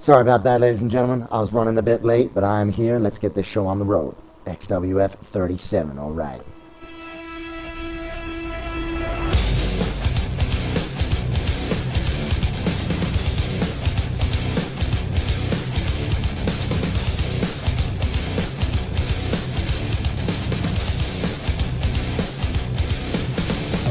Sorry about that, ladies and gentlemen. I was running a bit late, but I am here. Let's get this show on the road. XWF 37, alright.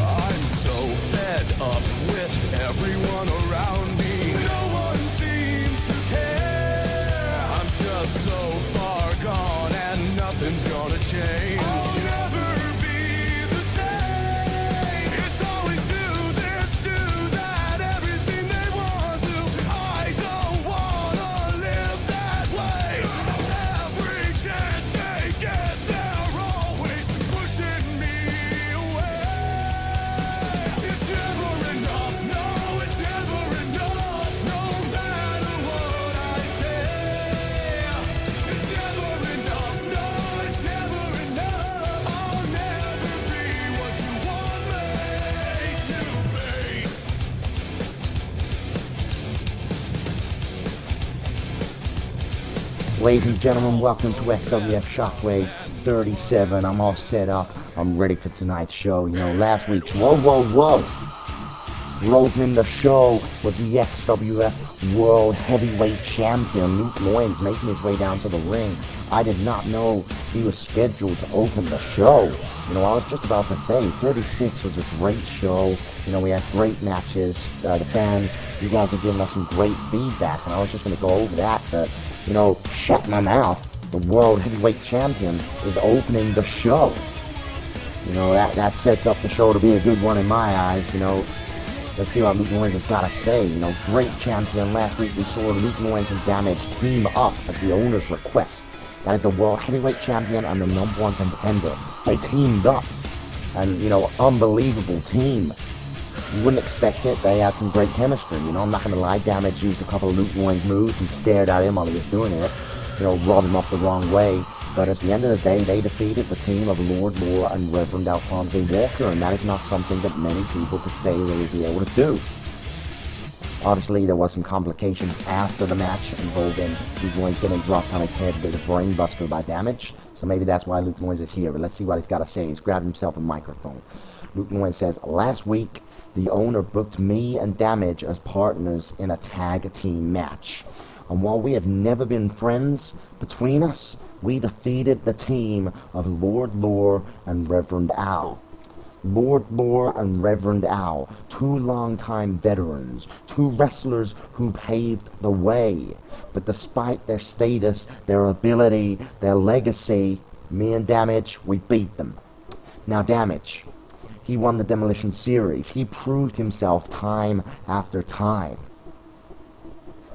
I'm so fed up with everyone around me. No one seems to care. I'm just so far gone and nothing's gonna change. I'll never be the same. It's always do this, do that, everything they want to. I don't wanna live that way. Every chance they get, they're always pushing me away. It's never enough, no, it's never enough, no matter what I say. It's never enough, no, it's never enough. I'll never be what you want me to be. Ladies and gentlemen, welcome to Xwf Shockwave 37. I'm all set up. I'm ready for tonight's show. You know, last week's whoa. Opening the show with the XWF World Heavyweight Champion, Luke Loins, making his way down to the ring. I did not know he was scheduled to open the show. You know, I was just about to say, 36 was a great show. You know, we had great matches. The fans, you guys have given us some great feedback, and I was just going to go over that, but, you know, shut my mouth. The World Heavyweight Champion is opening the show. You know, that sets up the show to be a good one in my eyes, you know. Let's see what Luke Loins has got to say. You know, great champion. Last week we saw Luke Loins and Damage team up at the owner's request. That is the World Heavyweight Champion and the #1 contender. They teamed up. And, you know, unbelievable team. You wouldn't expect it. They had some great chemistry. You know, I'm not going to lie. Damage used a couple of Luke Loins moves and stared at him while he was doing it. You know, rubbed him up the wrong way. But at the end of the day, they defeated the team of Lord Law and Reverend Alphonse Walker, and that is not something that many people could say they would be able to do. Obviously, there was some complications after the match involving Luke Loins getting dropped on his head with a brainbuster by Damage, so maybe that's why Luke Loins is here, but let's see what he's got to say. He's grabbed himself a microphone. Luke Loins says, "Last week, the owner booked me and Damage as partners in a tag team match. And while we have never been friends between us, we defeated the team of Lord Lore and Reverend Al. Lord Lore and Reverend Al, two longtime veterans, two wrestlers who paved the way. But despite their status, their ability, their legacy, me and Damage, we beat them. Now Damage, he won the Demolition Series. He proved himself time after time.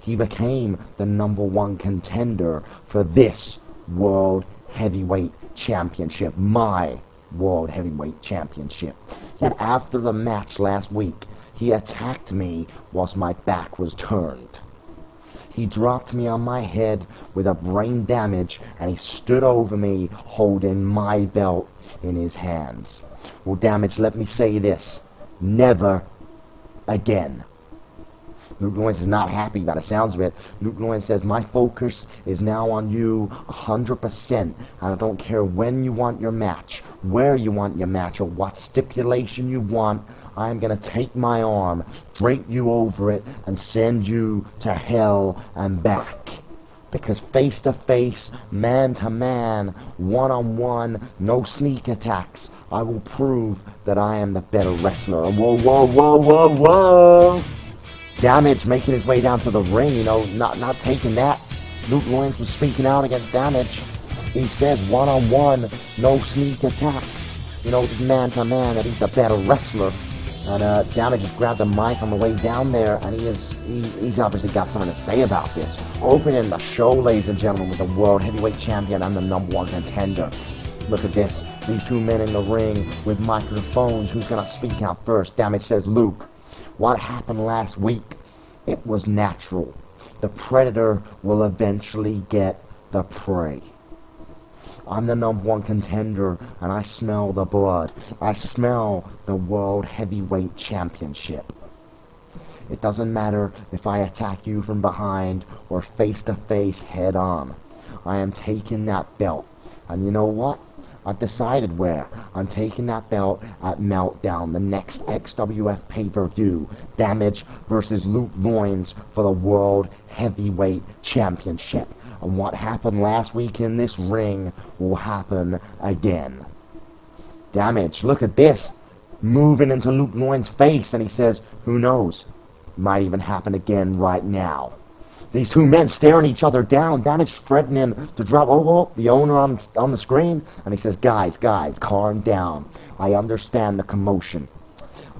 He became the #1 contender for this World Heavyweight Championship, my World Heavyweight Championship. Yet after the match last week, he attacked me whilst my back was turned. He dropped me on my head with a brain damage, and he stood over me holding my belt in his hands. Well, Damage, let me say this. Never again." Luke Loins is not happy by the sounds of it. Luke Loins says, "My focus is now on you 100%. I don't care when you want your match, where you want your match, or what stipulation you want. I'm going to take my arm, drape you over it, and send you to hell and back. Because face to face, man to man, one-on-one, no sneak attacks, I will prove that I am the better wrestler." Whoa. Damage making his way down to the ring, you know, not taking that. Luke Loins was speaking out against Damage. He says one-on-one, no sneak attacks. You know, just man-to-man, that he's the better wrestler. And Damage has grabbed the mic on the way down there, and he's obviously got something to say about this. Opening the show, ladies and gentlemen, with the World Heavyweight Champion and the #1 contender. Look at this. These two men in the ring with microphones. Who's going to speak out first? Damage says, "Luke, what happened last week, it was natural. The predator will eventually get the prey. I'm the #1 contender, and I smell the blood. I smell the World Heavyweight Championship. It doesn't matter if I attack you from behind or face to face head on. I am taking that belt. And you know what? I've decided where. I'm taking that belt at MELTDOWN, the next XWF pay-per-view. Damage versus Luke Loins for the World Heavyweight Championship. And what happened last week in this ring will happen again. Damage, look at this. Moving into Luke Loins' face, and he says, who knows? Might even happen again right now. These two men staring each other down. Damage threatening to drop the owner on the screen. And he says, guys, calm down. I understand the commotion.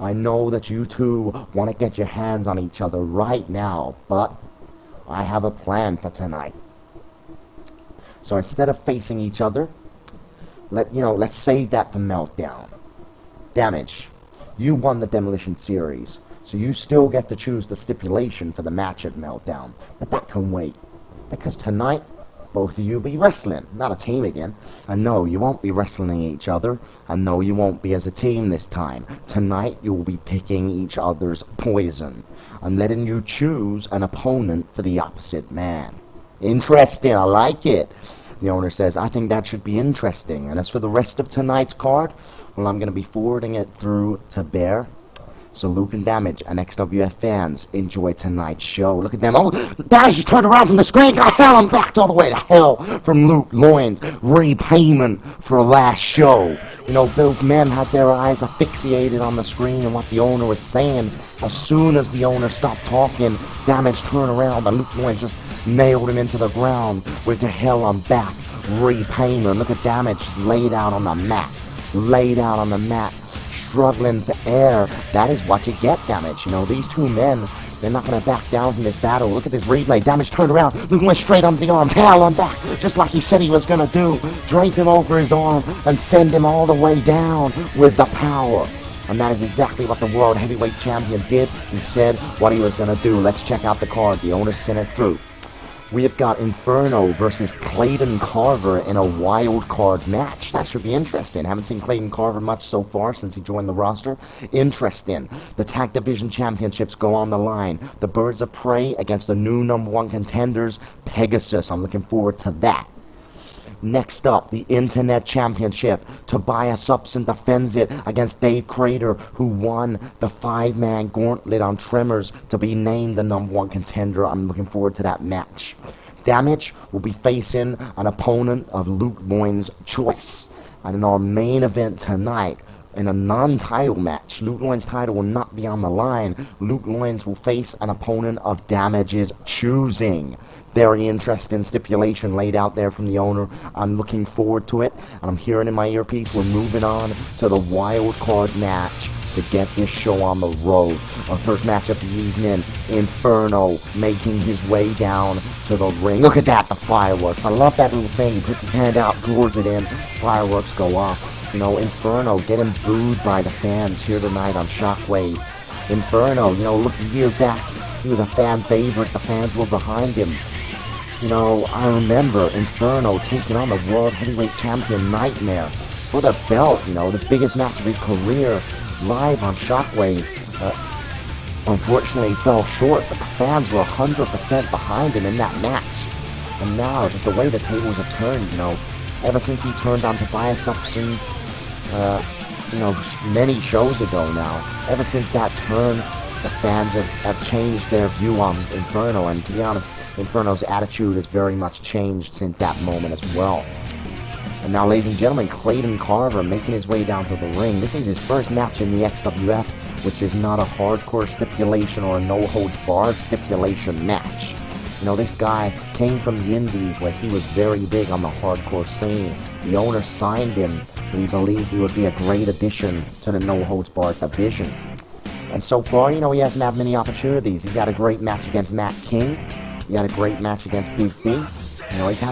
I know that you two want to get your hands on each other right now, but I have a plan for tonight. So instead of facing each other, let's save that for MELTDOWN. Damage, you won the Demolition Series, so you still get to choose the stipulation for the match at MELTDOWN. But that can wait, because tonight, both of you be wrestling, not a team again. And no, you won't be wrestling each other, and no, you won't be as a team this time. Tonight, you will be picking each other's poison. I'm letting you choose an opponent for the opposite man. Interesting, I like it. The owner says, I think that should be interesting. And as for the rest of tonight's card, well, I'm going to be forwarding it through to Bear. So Luke and Damage and XWF fans, enjoy tonight's show. Look at them. Oh, Damage just turned around from the screen. God, hell, I'm backed all the way to hell from Luke Loins. Repayment for last show. Both men had their eyes asphyxiated on the screen and what the owner was saying. As soon as the owner stopped talking, Damage turned around and Luke Loins just nailed him into the ground with the hell I'm back. Repayment. Look at Damage just laid out on the mat. Struggling for air. That is what you get, Damage. These two men, they're not going to back down from this battle. Look at this replay. Damage turned around. Luke went straight under the arms. Hell, I'm back. Just like he said he was going to do. Drape him over his arm and send him all the way down with the power. And that is exactly what the World Heavyweight Champion did. He said what he was going to do. Let's check out the card. The owner sent it through. We have got Inferno versus Clayton Carver in a wild card match. That should be interesting. Haven't seen Clayton Carver much so far since he joined the roster. Interesting. The Tag Division Championships go on the line. The Birds of Prey against the new #1 contenders, Pegasus. I'm looking forward to that. Next up, the Internet Championship. Tobias Upson defends it against Dave Crater, who won the 5-man gauntlet on Tremors to be named the #1 contender. I'm looking forward to that match. Damage will be facing an opponent of Luke Loins' choice. And in our main event tonight, in a non-title match, Luke Loins' title will not be on the line. Luke Loins will face an opponent of Damage's choosing. Very interesting stipulation laid out there from the owner. I'm looking forward to it, and I'm hearing in my earpiece we're moving on to the wild card match to get this show on the road. Our first match of the evening, Inferno making his way down to the ring. Look at that, the fireworks. I love that little thing. He puts his hand out, draws it in, fireworks go off. Inferno getting booed by the fans here tonight on Shockwave. Inferno, look a year back, he was a fan favorite. The fans were behind him. I remember Inferno taking on the World Heavyweight Champion Nightmare for the belt, the biggest match of his career, live on Shockwave. Unfortunately, he fell short, but the fans were 100% behind him in that match. And now, just the way the tables have turned, ever since he turned on Tobias Upson, many shows ago now, ever since that turn, the fans have changed their view on Inferno, and to be honest, Inferno's attitude has very much changed since that moment as well. And now, ladies and gentlemen, Clayton Carver making his way down to the ring. This is his first match in the XWF, which is not a hardcore stipulation or a no-holds-barred stipulation match. This guy came from the Indies where he was very big on the hardcore scene. The owner signed him, but he believed he would be a great addition to the no-holds-barred division. And so far, he hasn't had many opportunities. He's had a great match against Matt King. He had a great match against Big B.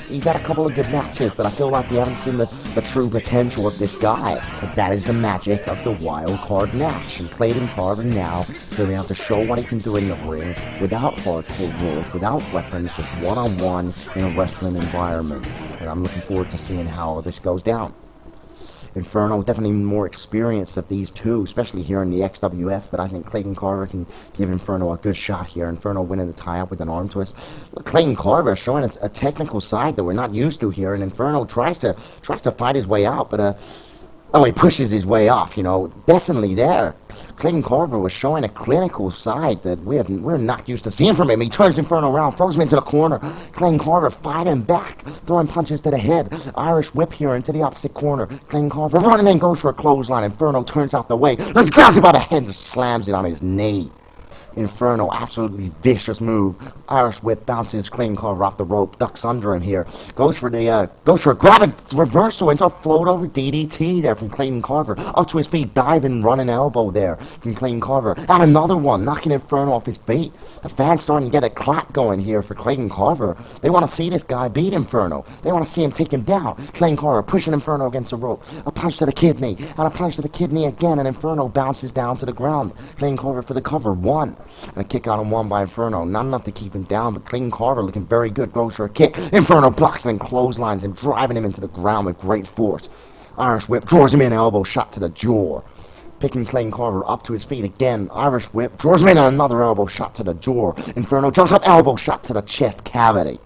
He's had a couple of good matches, but I feel like we haven't seen the true potential of this guy. But that is the magic of the wild card match. And Clayton Carver now will be able to show what he can do in the ring without hardcore rules, without weapons, just one-on-one in a wrestling environment. And I'm looking forward to seeing how this goes down. Inferno definitely more experienced of these two, especially here in the XWF, but I think Clayton Carver can give Inferno a good shot here. Inferno winning the tie-up with an arm twist. Look, Clayton Carver showing us a technical side that we're not used to here, and Inferno tries to fight his way out, but oh, he pushes his way off, you know, definitely there. Clayton Carver was showing a clinical side that we're not used to seeing from him. He turns Inferno around, throws him into the corner. Clayton Carver fighting back, throwing punches to the head. Irish whip here into the opposite corner. Clayton Carver running in, goes for a clothesline. Inferno turns out the way. Let's grabs him by the head and slams it on his knee. Inferno, absolutely vicious move. Irish whip bounces Clayton Carver off the rope, ducks under him here. Goes for a grab reversal into a float over DDT there from Clayton Carver. Up to his feet, diving, running elbow there from Clayton Carver. And another one, knocking Inferno off his feet. The fans starting to get a clap going here for Clayton Carver. They want to see this guy beat Inferno. They want to see him take him down. Clayton Carver pushing Inferno against the rope. A punch to the kidney, and a punch to the kidney again, and Inferno bounces down to the ground. Clayton Carver for the cover, 1. And a kick out on 1 by Inferno. Not enough to keep him down, but Clayton Carver looking very good. Goes for a kick. Inferno blocks and then clotheslines him, driving him into the ground with great force. Irish whip draws him in, elbow shot to the jaw. Picking Clayton Carver up to his feet again. Irish whip draws him in, another elbow shot to the jaw. Inferno jumps up, elbow shot to the chest cavity.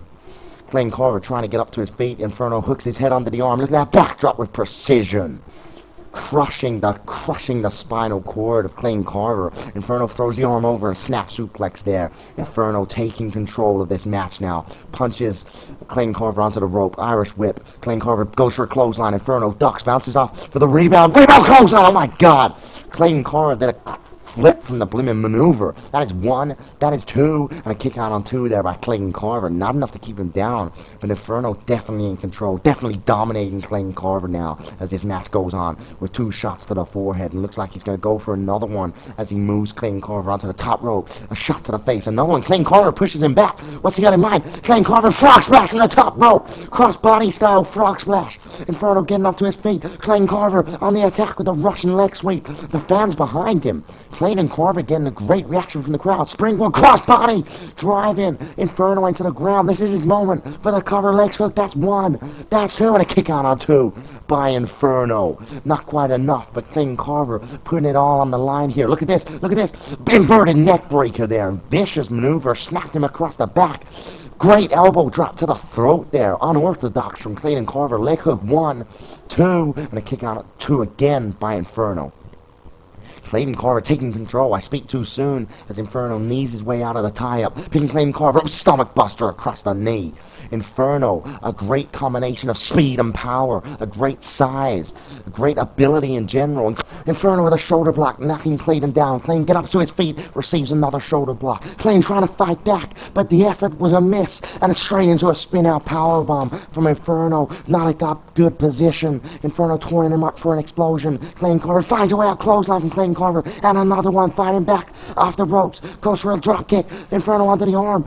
Clayton Carver trying to get up to his feet. Inferno hooks his head under the arm. Look at that backdrop with precision. Crushing the spinal cord of Clayton Carver. Inferno throws the arm over and snap suplex there. Inferno taking control of this match now. Punches Clayton Carver onto the rope. Irish whip. Clayton Carver goes for a clothesline. Inferno ducks, bounces off for the rebound. Rebound clothesline! Oh my god! Clayton Carver did a flip from the blimmin' maneuver. That is 1, that is 2, and a kick out on 2 there by Clayton Carver. Not enough to keep him down, but Inferno definitely in control, definitely dominating Clayton Carver now as this match goes on with 2 shots to the forehead, and looks like he's going to go for another one as he moves Clayton Carver onto the top rope. A shot to the face, another one. Clayton Carver pushes him back. What's he got in mind? Clayton Carver frog splash from the top rope. Cross-body style frog splash. Inferno getting up to his feet. Clayton Carver on the attack with a Russian leg sweep. The fans behind him. Clayton Carver getting a great reaction from the crowd. Springboard crossbody, drive in, Inferno into the ground. This is his moment for the cover leg hook. That's 1, that's 2, and a kick out on 2 by Inferno. Not quite enough, but Clayton Carver putting it all on the line here. Look at this, inverted neck breaker there. Vicious maneuver, snapped him across the back. Great elbow drop to the throat there. Unorthodox from Clayton Carver. Leg hook 1, 2, and a kick out on 2 again by Inferno. Clayton Carver taking control. I speak too soon as Inferno knees his way out of the tie-up. Picking Clayton Carver, stomach buster across the knee. Inferno, a great combination of speed and power, a great size, a great ability in general. Inferno with a shoulder block, knocking Clayton down. Clayton get up to his feet, receives another shoulder block. Clayton trying to fight back, but the effort was a miss, and it's straight into a spin-out powerbomb from Inferno. Not a good position. Inferno touring him up for an explosion. Clayton Carver finds a way out, clothesline from Clayton Carver, and another one fighting back off the ropes. Goes for a drop kick. Inferno onto the arm,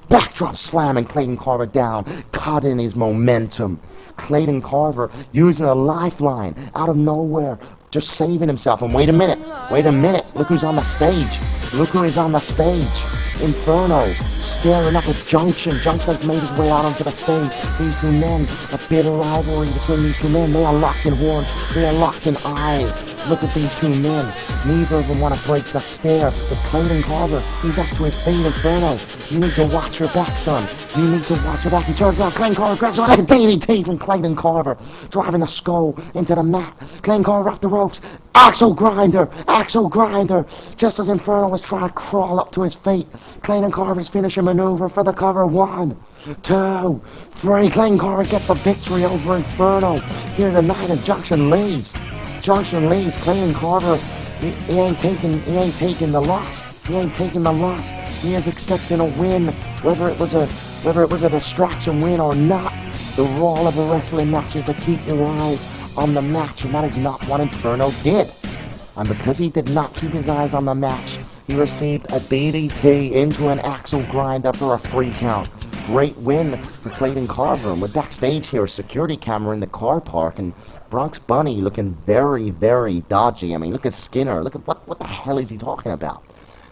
backdrop slamming Clayton Carver down, caught in his momentum. Clayton Carver using a lifeline out of nowhere, just saving himself. And wait a minute, look who's on the stage. Inferno staring up at Junction. Junction has made his way out onto the stage. These two men, a bitter rivalry between these two men. They are locked in horns, they are locked in eyes. Look at these two men. Neither of them want to break the stare. But Clayton Carver, he's up to his feet. Inferno, you need to watch your back, son. You need to watch your back. He turns around. Clayton Carver grabs like a DDT from Clayton Carver, driving the skull into the mat. Clayton Carver off the ropes. Axle grinder. Just as Inferno was trying to crawl up to his feet, Clayton Carver's finishing maneuver for the cover. 1, 2, 3. Clayton Carver gets the victory over Inferno here tonight, and Junction leaves. Clayton Carver, he ain't taking the loss. He is accepting a win, whether it was a distraction win or not. The role of a wrestling match is to keep your eyes on the match, and that is not what Inferno did. And because he did not keep his eyes on the match, he received a DDT into an axle grinder for a 3 count. Great win for Clayton Carver. And we're backstage here, a security camera in the car park, and Bronx Bunny looking very, very dodgy. I mean, look at Skinner. Look at what the hell is he talking about?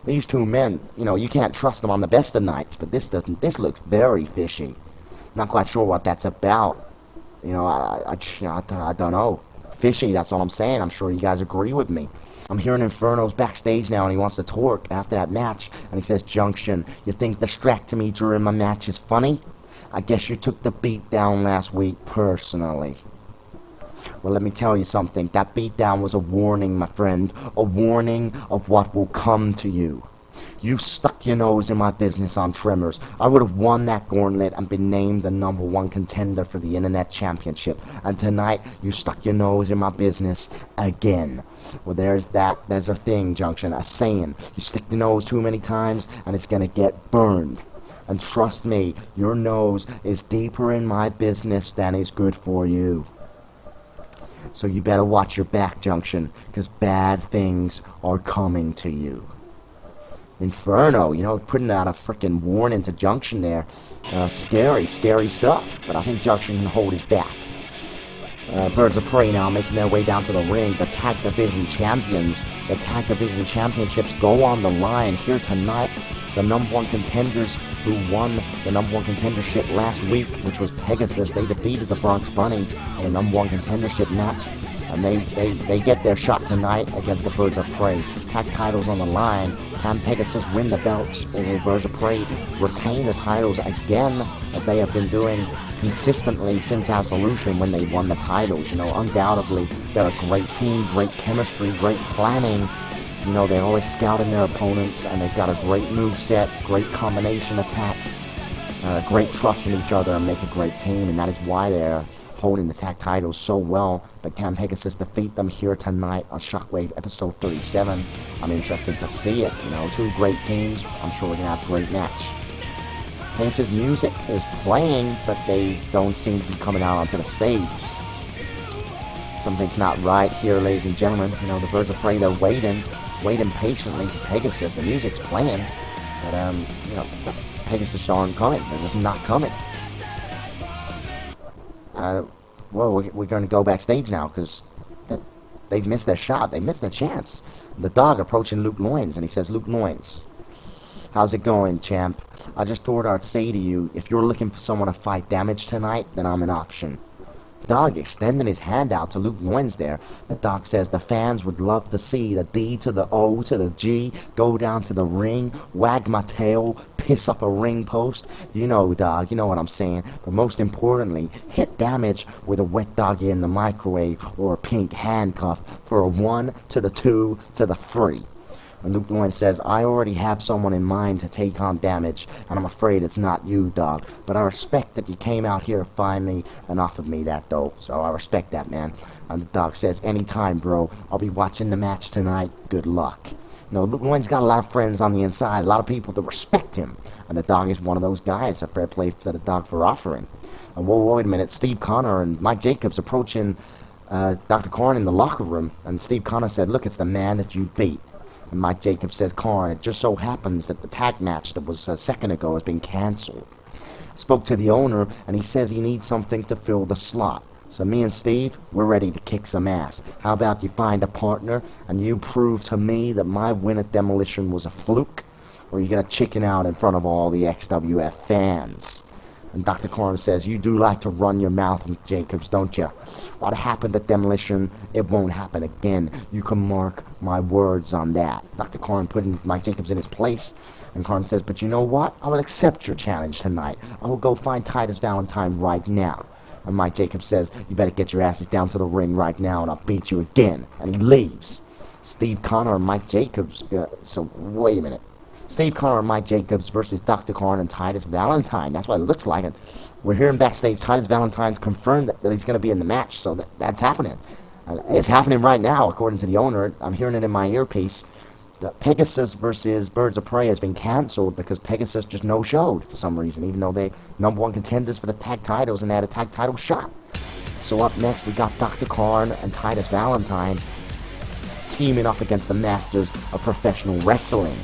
These two men, you can't trust them on the best of nights, but this looks very fishy. Not quite sure what that's about. I don't know. fishy, that's all I'm saying. I'm sure you guys agree with me. I'm hearing Inferno's backstage now, and he wants to talk after that match, and he says, Junction, you think distracting me during my match is funny? I guess you took the beat down last week personally. Well, let me tell you something. That beatdown was a warning, my friend. A warning of what will come to you. You stuck your nose in my business on Tremors. I would have won that gauntlet and been named the #1 contender for the Internet Championship. And tonight, you stuck your nose in my business again. Well, there's a thing, Junction, a saying. You stick your nose too many times, and it's gonna get burned. And trust me, your nose is deeper in my business than is good for you. So you better watch your back, Junction, because bad things are coming to you. Inferno, putting out a freaking warning to Junction there. Scary stuff. But I think Junction can hold his back. Birds of Prey now making their way down to the ring. The Tag Division Champions. The Tag Division Championships go on the line here tonight. The #1 contenders who won the #1 contendership last week, which was Pegasus. They defeated the Bronx Bunny in the #1 contendership match. And they get their shot tonight against the Birds of Prey. Tag titles on the line. Can Pegasus win the belts, or will Birds of Prey retain the titles again, as they have been doing consistently since Absolution when they won the titles? Undoubtedly, they're a great team, great chemistry, great planning. They're always scouting their opponents, and they've got a great move set, great combination attacks, great trust in each other, and make a great team, and that is why they're holding the tag titles so well. But can Pegasus defeat them here tonight on Shockwave episode 37? I'm interested to see it. Two great teams. I'm sure we're going to have a great match. Pegasus music is playing, but they don't seem to be coming out onto the stage. Something's not right here, ladies and gentlemen. The Birds of Prey, they're waiting patiently for Pegasus. The music's playing, but Pegasus aren't coming. They're just not coming. Well, we're going to go backstage now because they've missed their shot. They missed their chance. The Dog approaching Luke Loins, and he says, Luke Loins, how's it going, champ? I just thought I'd say to you, if you're looking for someone to fight Damage tonight, then I'm an option. Dog extending his hand out to Luke Loins there. The Dog says the fans would love to see the D to the O to the G go down to the ring, wag my tail, piss up a ring post. Dog, you know what I'm saying. But most importantly, hit Damage with a wet doggy in the microwave or a pink handcuff for a 1 to the 2 to the 3. And Luke Loins says, I already have someone in mind to take on Damage, and I'm afraid it's not you, Dog. But I respect that you came out here to find me and offered me that, though. So I respect that, man. And the Dog says, anytime, bro. I'll be watching the match tonight. Good luck. Luke Loins got a lot of friends on the inside, a lot of people that respect him. And the Dog is one of those guys. A fair play to the Dog for offering. And wait a minute. Steve Connor and Mike Jacobs approaching Dr. Korn in the locker room. And Steve Connor said, look, it's the man that you beat. And Mike Jacobs says, Korn, it just so happens that the tag match that was a second ago has been cancelled. Spoke to the owner, and he says he needs something to fill the slot. So me and Steve, we're ready to kick some ass. How about you find a partner, and you prove to me that my win at Demolition was a fluke? Or are you going to chicken out in front of all the XWF fans? And Dr. Korn says, you do like to run your mouth with Jacobs, don't you? What happened at Demolition, it won't happen again. You can mark my words on that. Dr. Korn putting Mike Jacobs in his place. And Korn says, but you know what? I will accept your challenge tonight. I will go find Titus Valentine right now. And Mike Jacobs says, you better get your asses down to the ring right now and I'll beat you again. And he leaves. Steve Connor and Mike Jacobs, so wait a minute. Steve Connor and Mike Jacobs versus Dr. Korn and Titus Valentine. That's what it looks like. And we're hearing backstage Titus Valentine's confirmed that he's going to be in the match, so that's happening. It's happening right now, according to the owner. I'm hearing it in my earpiece. The Pegasus versus Birds of Prey has been cancelled because Pegasus just no-showed for some reason, even though they #1 contenders for the tag titles and they had a tag title shot. So up next, we got Dr. Korn and Titus Valentine teaming up against the masters of professional wrestling.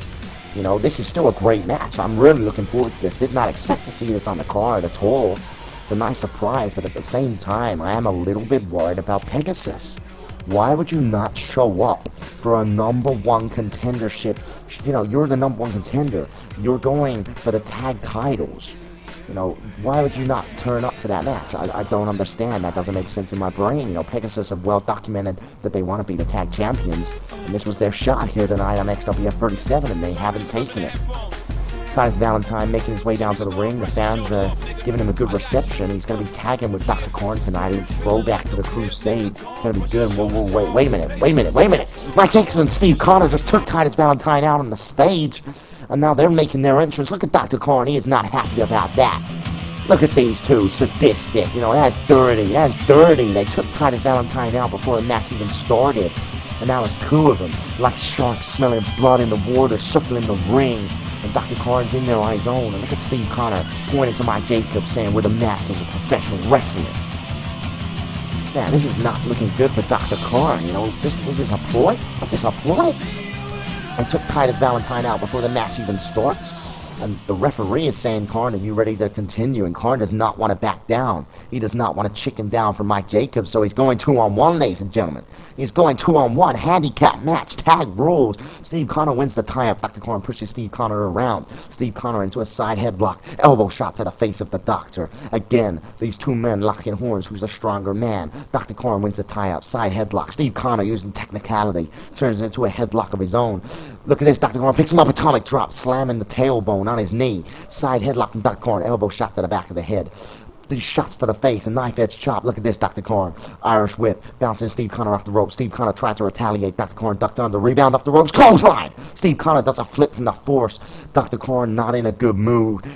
This is still a great match. I'm really looking forward to this. Did not expect to see this on the card at all. It's a nice surprise, but at the same time, I am a little bit worried about Pegasus. Why would you not show up for a #1 contendership? You're the #1 contender. You're going for the tag titles. You know, why would you not turn up for that match? I don't understand. That doesn't make sense in my brain. You know, Pegasus have well documented that they want to be the tag champions, and this was their shot here tonight on Xwf 37, and they haven't taken it. Titus Valentine making his way down to the ring. The fans giving him a good reception. He's going to be tagging with Dr. Korn tonight. A throwback to the Crusade. It's going to be good. Whoa, wait a minute. Mike Jacobs and Steve Connor just took Titus Valentine out on the stage, and now they're making their entrance. Look at Dr. Korn. He is not happy about that. Look at these two, sadistic. You know, that's dirty. They took Titus Valentine out before the match even started, and now it's two of them, like sharks smelling blood in the water, circling the ring. And Dr. Korn's in there on his own. And look at Steve Connor pointing to Mike Jacobs, saying we're the masters of professional wrestling. Man, this is not looking good for Dr. Korn. You know, was this a ploy? Was this a ploy? And took Titus Valentine out before the match even starts. And the referee is saying, Korn, are you ready to continue? And Korn does not want to back down. He does not want to chicken down for Mike Jacobs, so he's going 2-on-1, ladies and gentlemen. He's going 2-on-1, handicap match, tag rules. Steve Connor wins the tie-up. Dr. Korn pushes Steve Connor around. Steve Connor into a side headlock. Elbow shots at the face of the doctor. Again, these two men locking horns. Who's the stronger man? Dr. Korn wins the tie-up. Side headlock. Steve Connor, using technicality, turns it into a headlock of his own. Look at this. Dr. Korn picks him up, atomic drop, slamming the tailbone on his knee. Side headlock from Dr. Korn. Elbow shot to the back of the head. These shots to the face, a knife edge chop. Look at this, Dr. Korn. Irish whip, bouncing Steve Connor off the ropes. Steve Connor tried to retaliate. Dr. Korn ducked under, rebound off the ropes, clothesline! Steve Connor does a flip from the force. Dr. Korn not in a good mood,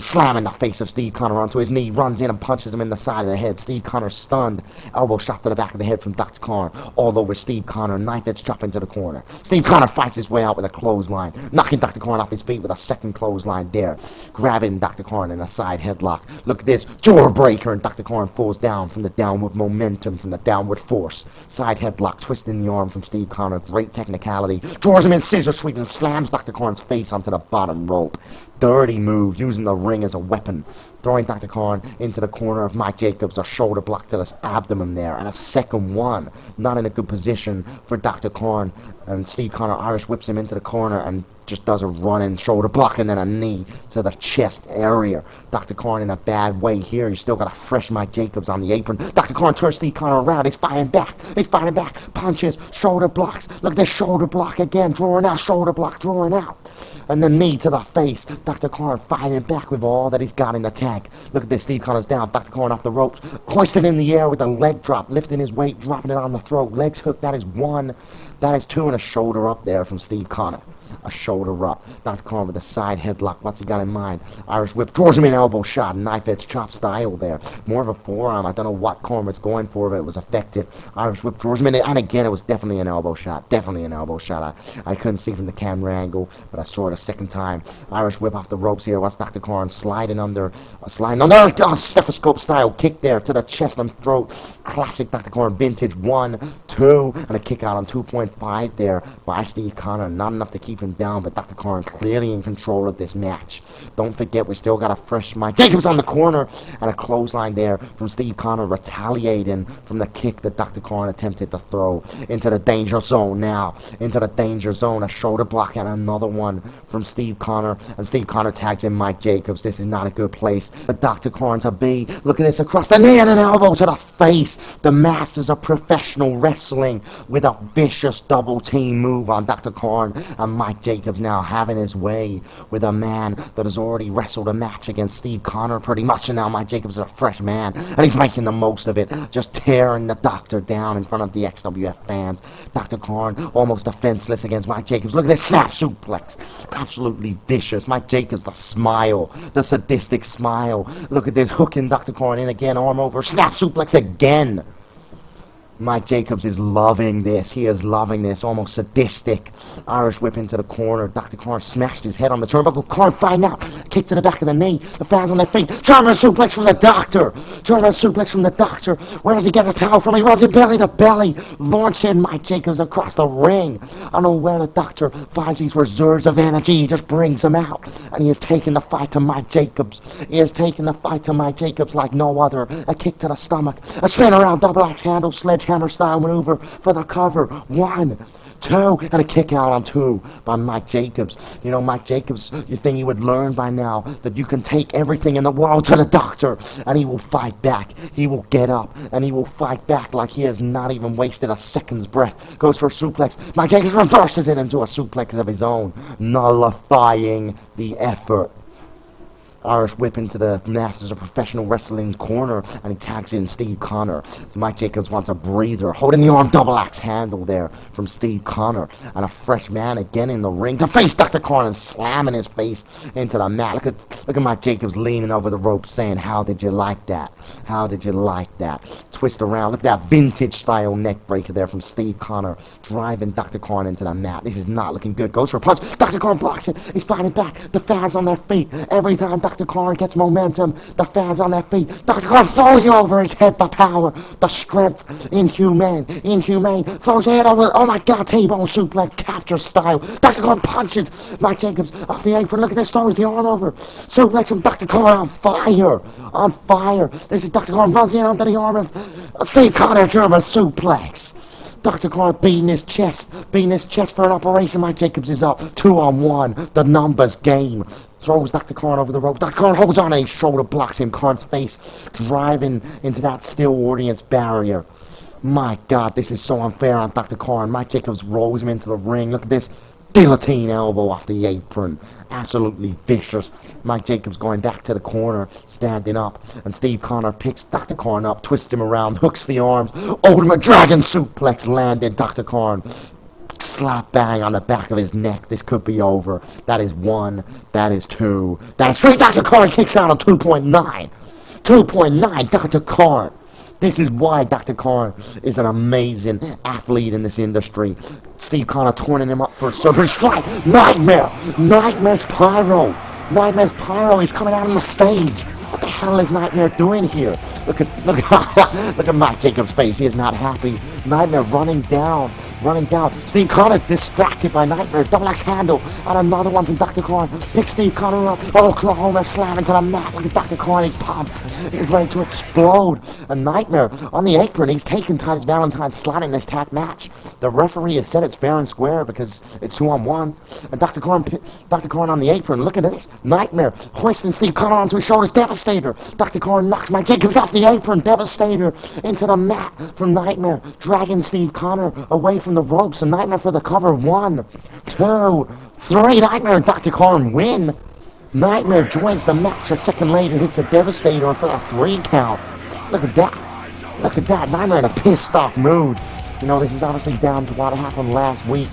slamming the face of Steve Connor onto his knee, runs in and punches him in the side of the head. Steve Connor stunned. Elbow shot to the back of the head from Dr. Korn. All over Steve Connor, knife edge chop into the corner. Steve Connor fights his way out with a clothesline, knocking Dr. Korn off his feet with a second clothesline there. Grabbing Dr. Korn in a side headlock. Look at this, jaw breaker, and Dr. Korn falls down from the downward momentum, from the downward force. Side headlock, twisting the arm from Steve Connor. Great technicality. Draws him in, scissor sweep, and slams Dr. Korn's face onto the bottom rope. Dirty move, using the ring as a weapon. Throwing Dr. Korn into the corner of Mike Jacobs, a shoulder block to the abdomen there, and a second one. Not in a good position for Dr. Korn, and Steve Connor Irish whips him into the corner and just does a running shoulder block and then a knee to the chest area. Dr. Korn in a bad way here. He's still got a fresh Mike Jacobs on the apron. Dr. Korn turns Steve Connor around. He's fighting back. Punches, shoulder blocks. Look at this shoulder block again. Drawing out, shoulder block, drawing out. And the knee to the face. Dr. Korn fighting back with all that he's got in the tank. Look at this. Steve Connor's down. Dr. Korn off the ropes. Hoisted in the air with a leg drop. Lifting his weight, dropping it on the throat. Legs hooked. That is one. That is two, and a shoulder up there from Steve Connor. A shoulder up. Dr. Korn with a side headlock. What's he got in mind? Irish whip. Draws him in, elbow shot. Knife edge chop style there. More of a forearm. I don't know what Korn was going for, but it was effective. Irish whip. Draws him in. And again, it was definitely an elbow shot. I couldn't see from the camera angle, but I saw it a second time. Irish whip off the ropes here. What's Dr. Korn sliding under? Stethoscope style kick there to the chest and throat. Classic Dr. Korn vintage. 1, 2, and a kick out on 2.5 there by Steve Connor. Not enough to keep him down, but Dr. Korn clearly in control of this match. Don't forget, we still got a fresh Mike Jacobs on the corner, and a clothesline there from Steve Connor retaliating from the kick that Dr. Korn attempted to throw into the danger zone now. Into the danger zone, a shoulder block and another one from Steve Connor, and Steve Connor tags in Mike Jacobs. This is not a good place for Dr. Korn to be. Look at this, across the knee and an elbow to the face. The masters of professional wrestling with a vicious double team move on Dr. Korn, and Mike Jacobs now having his way with a man that has already wrestled a match against Steve Connor pretty much, and now Mike Jacobs is a fresh man, and he's making the most of it, just tearing the doctor down in front of the XWF fans. Dr. Korn almost defenseless against Mike Jacobs. Look at this snap suplex. Absolutely vicious. Mike Jacobs, the smile, the sadistic smile. Look at this, hooking Dr. Korn in again, arm over, snap suplex again. Mike Jacobs is loving this. He is loving this. Almost sadistic. Irish whip into the corner. Dr. Korn smashed his head on the turnbuckle. Korn fighting out. Kick to the back of the knee. The fans on their feet. German suplex from the doctor. Where does he get his power from? He runs it belly to belly. Launching Mike Jacobs across the ring. I don't know where the doctor finds these reserves of energy. He just brings them out. And he is taking the fight to Mike Jacobs. Like no other. A kick to the stomach. A spin around double axe handle. Sledgehammer style maneuver for the cover. 1, 2, and a kick out on 2 by Mike Jacobs. You know, Mike Jacobs, you think he would learn by now that you can take everything in the world to the doctor, and he will fight back. He will get up, and he will fight back like he has not even wasted a second's breath. Goes for a suplex. Mike Jacobs reverses it into a suplex of his own, nullifying the effort. Irish whip into the Masters of Professional Wrestling corner, and he tags in Steve Connor. So Mike Jacobs wants a breather, holding the arm double axe handle there from Steve Connor, and a fresh man again in the ring to face Dr. Corn and slamming his face into the mat. Look at Mike Jacobs leaning over the rope saying, how did you like that? How did you like that? Twist around. Look at that vintage style neck breaker there from Steve Connor, driving Dr. Corn into the mat. This is not looking good. Goes for a punch. Dr. Corn blocks it. He's fighting back. The fans on their feet. Every time Dr. Corn gets momentum, the fans on their feet. Dr. Corn throws you over his head. The power, the strength, inhumane, throws his head over. Oh my God, T-bone suplex, capture style. Dr. Corn punches Mike Jacobs off the apron. Look at this, throws the arm over. Suplex from Dr. Corn on fire. This is Dr. Corn runs in onto the arm of Steve Connor, German suplex. Dr. Corn beating his chest for an operation. Mike Jacobs is up 2-on-1. The numbers game. Throws Dr. Corn over the rope. Dr. Corn holds on and his shoulder blocks him. Corn's face driving into that still audience barrier. My God, this is so unfair on Dr. Corn. Mike Jacobs rolls him into the ring. Look at this. Guillotine elbow off the apron. Absolutely vicious. Mike Jacobs going back to the corner, standing up. And Steve Connor picks Dr. Corn up, twists him around, hooks the arms. Ultimate Dragon suplex landed. Dr. Corn slap bang on the back of his neck. This could be over. That is 1. That is 2. That is 3. Dr. Corn kicks out on 2.9. 2.9. Dr. Corn. This is why Dr. Corn is an amazing athlete in this industry. Steve Connor turning him up for a super strike. Nightmare's Pyro. Nightmare's Pyro is coming out on the stage. What the hell is Nightmare doing here? Look at Mike Jacobs' face. He is not happy. Nightmare running down. Steve Connor distracted by Nightmare. Double axe handle on another one from Dr. Corn. Picks Steve Connor up. Oklahoma slam into the mat. Look at Dr. Corn. He's pumped. He's ready to explode. A Nightmare on the apron. He's taking Titus Valentine slotting this tag match. The referee has said it's fair and square because it's 2-on-1. And Dr. Corn on the apron. Look at this. Nightmare hoisting Steve Connor onto his shoulders. Devastator. Dr. Corn knocks Mike Jacobs off the apron. Devastator into the mat from Nightmare. Dragging Steve Connor away from the ropes. And Nightmare for the cover. 1, 2, 3. Nightmare and Dr. Corn win. Nightmare joins the match a second later. Hits a Devastator for a 3 count. Look at that. Nightmare in a pissed off mood. You know, this is obviously down to what happened last week.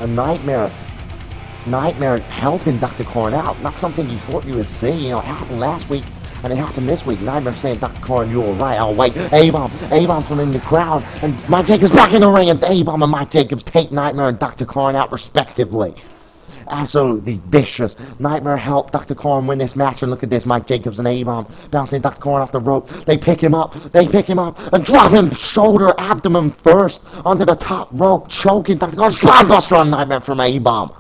A Nightmare helping Dr. Corn out. Not something you thought you would see. You know, it happened last week, and it happened this week. Nightmare saying, Dr. Corn, you're right. Oh, wait. A-bomb from in the crowd. And Mike Jacobs back in the ring, and A-bomb and Mike Jacobs take Nightmare and Dr. Corn out respectively. Absolutely vicious. Nightmare helped Dr. Corn win this match, and look at this. Mike Jacobs and A-bomb bouncing Dr. Corn off the rope. They pick him up, and drop him shoulder, abdomen first onto the top rope, choking Dr. Corn. Spinebuster on Nightmare from A-bomb.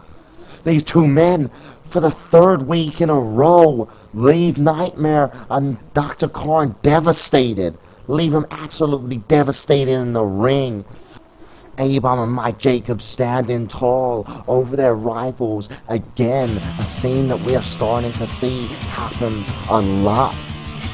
These two men, for the 3rd week in a row, leave Nightmare and Dr. Corn devastated. Leave him absolutely devastated in the ring. A-bomb and Mike Jacobs standing tall over their rivals. Again, a scene that we are starting to see happen a lot.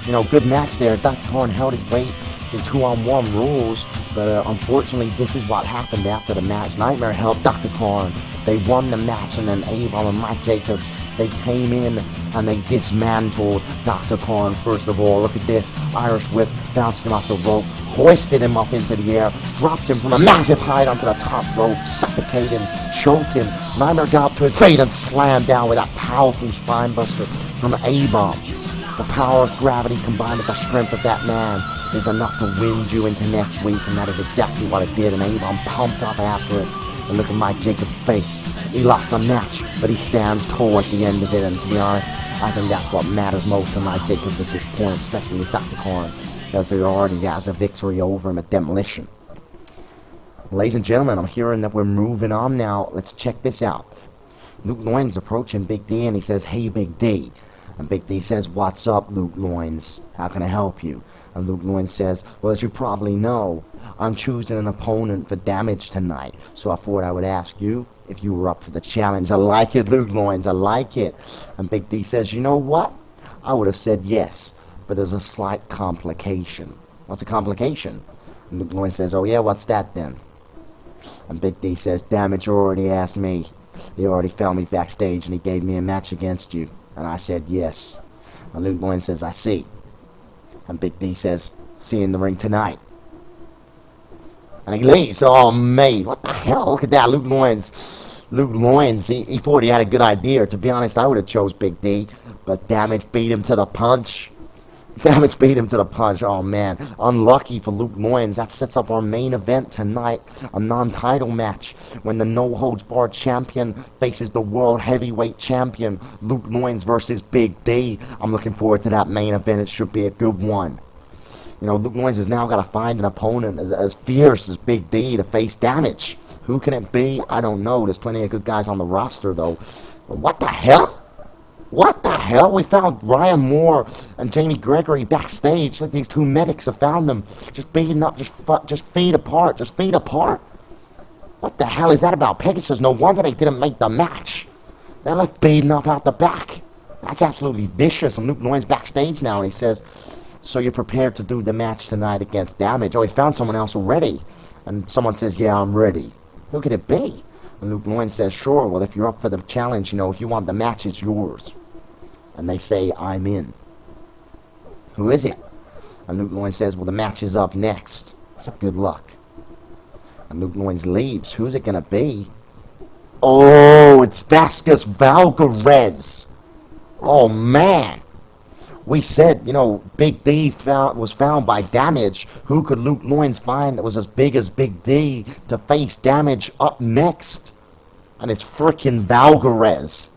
You know, good match there. Dr. Corn held his weight in 2-on-1 rules, but unfortunately this is what happened after the match. Nightmare helped Dr. Corn. They won the match, and then A-bomb and Mike Jacobs, they came in and they dismantled Dr. Corn. First of all, look at this. Irish whip, bounced him off the rope, hoisted him up into the air, dropped him from a massive height onto the top rope, suffocating, choking. Nightmare got up to his feet and slammed down with that powerful spinebuster from A-bomb. The power of gravity combined with the strength of that man is enough to wind you into next week, and that is exactly what it did, and A-bomb pumped up after it. And look at Mike Jacobs' face. He lost the match, but he stands tall at the end of it, and to be honest, I think that's what matters most to Mike Jacobs at this point, especially with Dr. Corn, as he already has a victory over him at Demolition. Ladies and gentlemen, I'm hearing that we're moving on now. Let's check this out. Luke Loins approaching Big D, and he says, "Hey, Big D." And Big D says, "What's up, Luke Loins? How can I help you?" And Luke Loin says, well, as you probably know, I'm choosing an opponent for Damage tonight, so I thought I would ask you if you were up for the challenge. I like it, Luke Loins, I like it. And Big D says, you know what? I would have said yes, but there's a slight complication. What's the complication? And Luke Loin says, oh yeah, what's that then? And Big D says, Damage already asked me. He already found me backstage and he gave me a match against you. And I said yes. And Luke Loin says, I see. And Big D says, see you in the ring tonight. And he leaves. Oh, mate, what the hell? Look at that, Luke Loins. Luke Loins, he thought he had a good idea. To be honest, I would have chose Big D. But Damage beat him to the punch. Damage beat him to the punch. Oh, man. Unlucky for Luke Loins. That sets up our main event tonight. A non-title match. When the no-holds-barred champion faces the world heavyweight champion. Luke Loins versus Big D. I'm looking forward to that main event. It should be a good one. You know, Luke Loins has now got to find an opponent as fierce as Big D to face Damage. Who can it be? I don't know. There's plenty of good guys on the roster, though. But what the hell? What the hell? We found Ryan Moore and Jamie Gregory backstage. Like these two medics have found them. Just beating up, just feet apart, just feet apart. What the hell is that about? Pegasus, no wonder they didn't make the match. They're like beating up out the back. That's absolutely vicious. And Luke Loin's backstage now, and he says, so you're prepared to do the match tonight against Damage? Oh, he's found someone else already. And someone says, yeah, I'm ready. Who could it be? And Luke Loin says, sure, well, if you're up for the challenge, you know, if you want the match, it's yours. And they say, I'm in. Who is it? And Luke Loin says, well, the match is up next. So good luck. And Luke Loins leaves. Who's it going to be? Oh, it's Vasquez Valgarez. Oh, man. We said, you know, Big D was found by Damage. Who could Luke Loins find that was as big as Big D to face Damage up next? And it's frickin' Valgarez.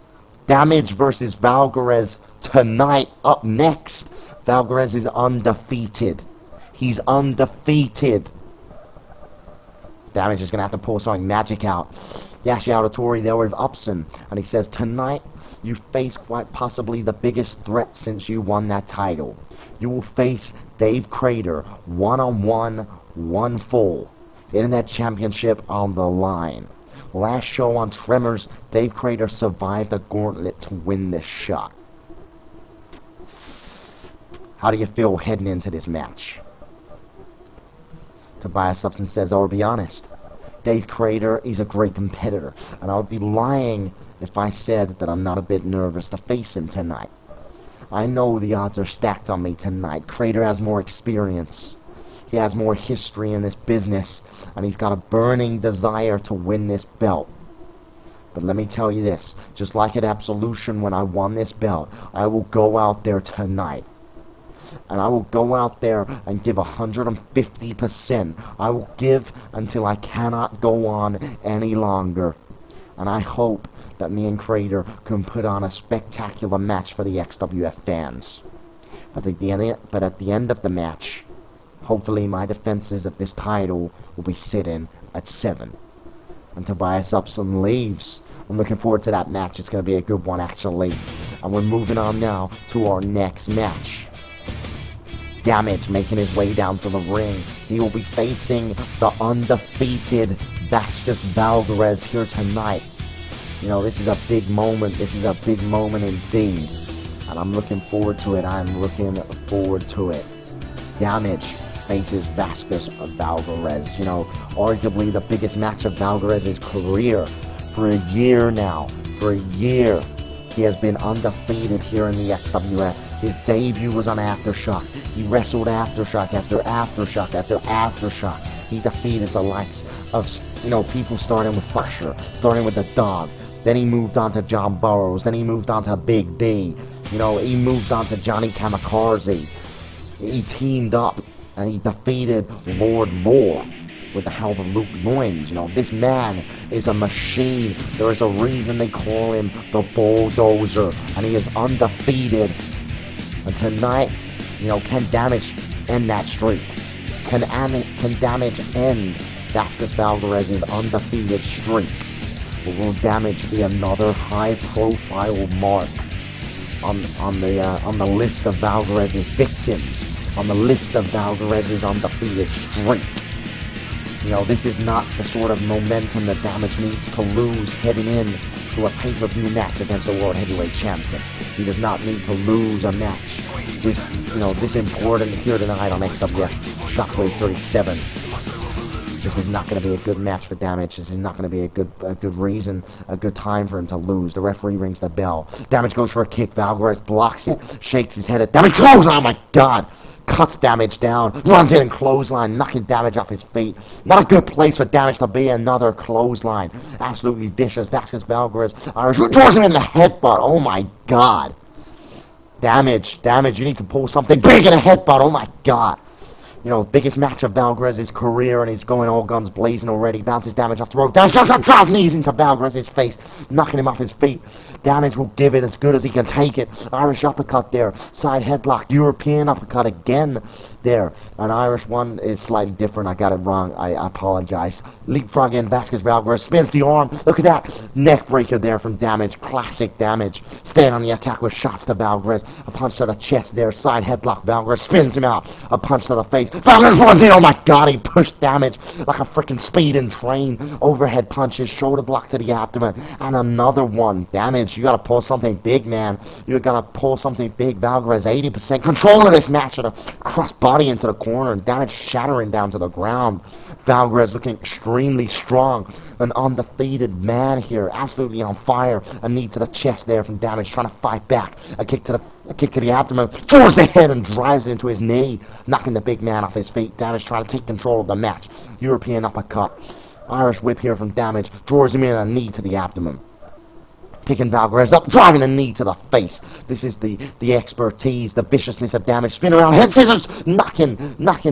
Damage versus Valgarez tonight up next. Valgarez is undefeated. He's undefeated. Damage is going to have to pull something magic out. Yashi Auditori there with Upson. And he says, tonight you face quite possibly the biggest threat since you won that title. You will face Dave Crater one-on-one, one full. Internet Championship on the line. Last show on Tremors, Dave Crater survived the gauntlet to win this shot. How do you feel heading into this match? Tobias Upson says, I'll be honest. Dave Crater is a great competitor, and I would be lying if I said that I'm not a bit nervous to face him tonight. I know the odds are stacked on me tonight. Crater has more experience. He has more history in this business, and he's got a burning desire to win this belt. But let me tell you this, just like at Absolution when I won this belt, I will go out there tonight. And I will go out there and give 150%. I will give until I cannot go on any longer. And I hope that me and Crater can put on a spectacular match for the XWF fans. But at the end of the match, hopefully my defenses of this title will be sitting at 7. And Tobias Upson leaves. I'm looking forward to that match. It's going to be a good one, actually. And we're moving on now to our next match. Damage making his way down to the ring. He will be facing the undefeated Vasquez Valgarez here tonight. You know, this is a big moment. This is a big moment indeed. And I'm looking forward to it. I'm looking forward to it. Damage faces Vasquez Valgarez. You know, arguably the biggest match of Valgarez's career. For a year now. For a year. He has been undefeated here in the XWF. His debut was on Aftershock. He wrestled Aftershock after Aftershock after Aftershock. He defeated the likes of, you know, people starting with Fusher, starting with the Dog. Then he moved on to John Burroughs. Then he moved on to Big D. You know, he moved on to Johnny Kamikaze. He teamed up and he defeated Lord Moore with the help of Luke Loins. You know, this man is a machine. There is a reason they call him the Bulldozer. And he is undefeated. And tonight, you know, can Damage end that streak? Can Damage end Vasquez Valgarez's undefeated streak? Or will Damage be another high-profile mark on the list of Valgarez's victims on the list of Valgarez's undefeated streak. You know, this is not the sort of momentum that Damage needs to lose heading in to a pay-per-view match against the World Heavyweight Champion. He does not need to lose a match this important here tonight on Xwf Shockwave 37. This is not going to be a good match for Damage. This is not going to be a good reason, a good time for him to lose. The referee rings the bell. Damage goes for a kick. Valgarez blocks it, shakes his head at Damage. Oh my God! Cuts Damage down, runs in and clothesline, knocking Damage off his feet. Not a good place for Damage to be. Another clothesline. Absolutely vicious. Vasquez Valgarez. Irish draws him in the headbutt. Oh my God. Damage, you need to pull something big in a headbutt. Oh my God. You know, biggest match of Valgarez's career, and he's going all guns blazing already. Bounces Damage off the rope. Damage jumps up, drives knees into Valgarez's face, knocking him off his feet. Damage will give it as good as he can take it. Irish uppercut there. Side headlock. European uppercut again there. An Irish one is slightly different. I got it wrong. I apologize. Leapfrog in. Vasquez Valgarez spins the arm. Look at that. Neck breaker there from Damage. Classic Damage. Staying on the attack with shots to Valgarez. A punch to the chest there. Side headlock. Valgarez spins him out. A punch to the face. Valgarez runs in. Oh my God, he pushed Damage like a freaking speeding train. Overhead punches, shoulder block to the abdomen, and another one. Damage, you gotta pull something big, man. You gotta pull something big. Valgarez 80% control of this match with a cross body into the corner, and Damage shattering down to the ground. Valgarez looking extremely strong. An undefeated man here, absolutely on fire. A knee to the chest there from Damage, trying to fight back. A kick to the abdomen, draws the head and drives it into his knee, knocking the big man off his feet. Damage trying to take control of the match. European uppercut. Irish whip here from Damage, draws him in, a knee to the abdomen. Picking Valgarez up, driving a knee to the face. This is the expertise, the viciousness of Damage. Spin around, head scissors, knocking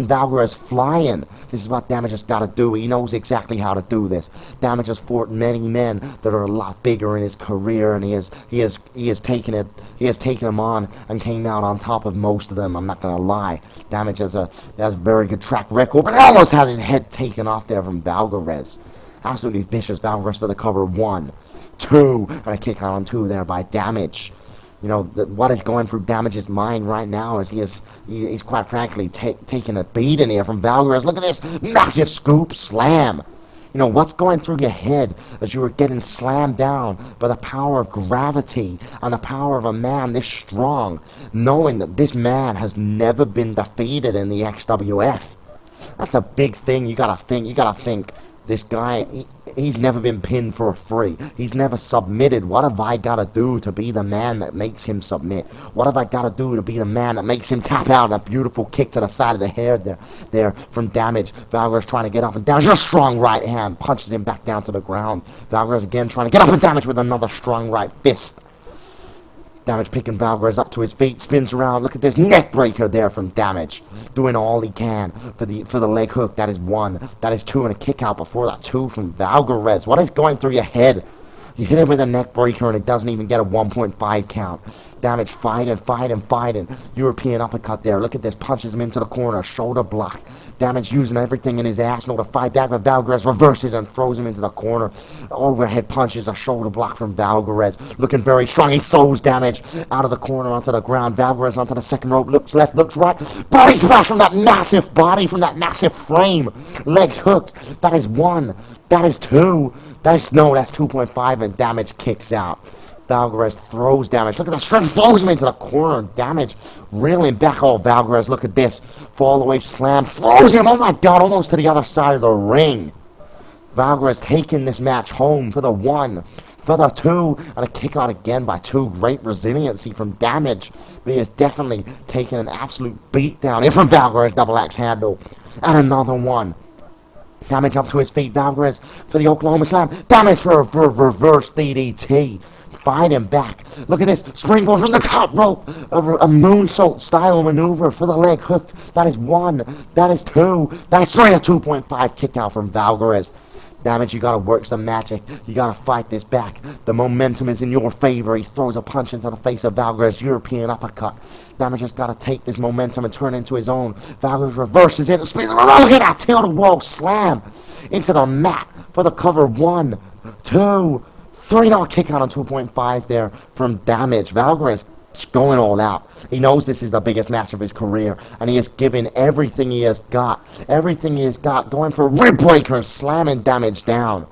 Valgarez flying. This is what Damage has got to do. He knows exactly how to do this. Damage has fought many men that are a lot bigger in his career, and he has taken them on and came out on top of most of them. I'm not gonna lie. Damage has a very good track record, but he almost has his head taken off there from Valgarez. Absolutely vicious. Valgarez for the cover. 1, 2, and a kick out on 2 there by Damage. You know, what is going through Damage's mind right now is he's quite frankly taking a beating here from Valgarez. Look at this massive scoop slam. You know, what's going through your head as you are getting slammed down by the power of gravity and the power of a man this strong, knowing that this man has never been defeated in the XWF? That's a big thing. You gotta think. This guy, he's never been pinned for free. He's never submitted. What have I got to do to be the man that makes him submit? What have I got to do to be the man that makes him tap out? A beautiful kick to the side of the head there from Damage. Valgarez trying to get up and Damage. A strong right hand punches him back down to the ground. Valgarez again trying to get up and Damage with another strong right fist. Damage picking Valgarez up to his feet, spins around. Look at this neck breaker there from Damage, doing all he can for the leg hook. That is 1, that is 2, and a kick out before that 2 from Valgarez. What is going through your head? You hit him with a neck breaker and it doesn't even get a 1.5 count. Damage fighting. European uppercut there. Look at this. Punches him into the corner. Shoulder block. Damage using everything in his arsenal to fight back, but Valgarez reverses and throws him into the corner. Overhead punches, a shoulder block from Valgarez. Looking very strong. He throws Damage out of the corner onto the ground. Valgarez onto the second rope. Looks left, looks right. Body splash from that massive body, from that massive frame. Legs hooked. That is 1. That is 2. That's 2.5, and Damage kicks out. Valgarez throws Damage. Look at that strength. Throws him into the corner. Damage reeling back. Oh, Valgarez, look at this. Fall away slam. Throws him. Oh my God, almost to the other side of the ring. Valgarez taking this match home for the 1, for the 2, and a kick out again by 2. Great resiliency from Damage. But he has definitely taken an absolute beatdown here from Valgarez. Double axe handle. And another one. Damage up to his feet. Valgarez for the Oklahoma Slam. Damage for a reverse DDT. Fighting back. Look at this. Springboard from the top rope. A moonsault style maneuver for the leg hooked. That is 1. That is 2. That is 3. A 2.5 kick out from Valgarez. Damage, you gotta work some magic. You gotta fight this back. The momentum is in your favor. He throws a punch into the face of Valgarez. European uppercut. Damage has gotta take this momentum and turn it into his own. Valgarez reverses it and spins it around. Look at that tilt-a-wall slam into the mat for the cover. 1, 2, 3. Now a kick out on 2.5 there from Damage. Valgarez going all out. He knows this is the biggest match of his career, and he is giving everything he has got. Everything he has got, going for rib breakers, slamming Damage down.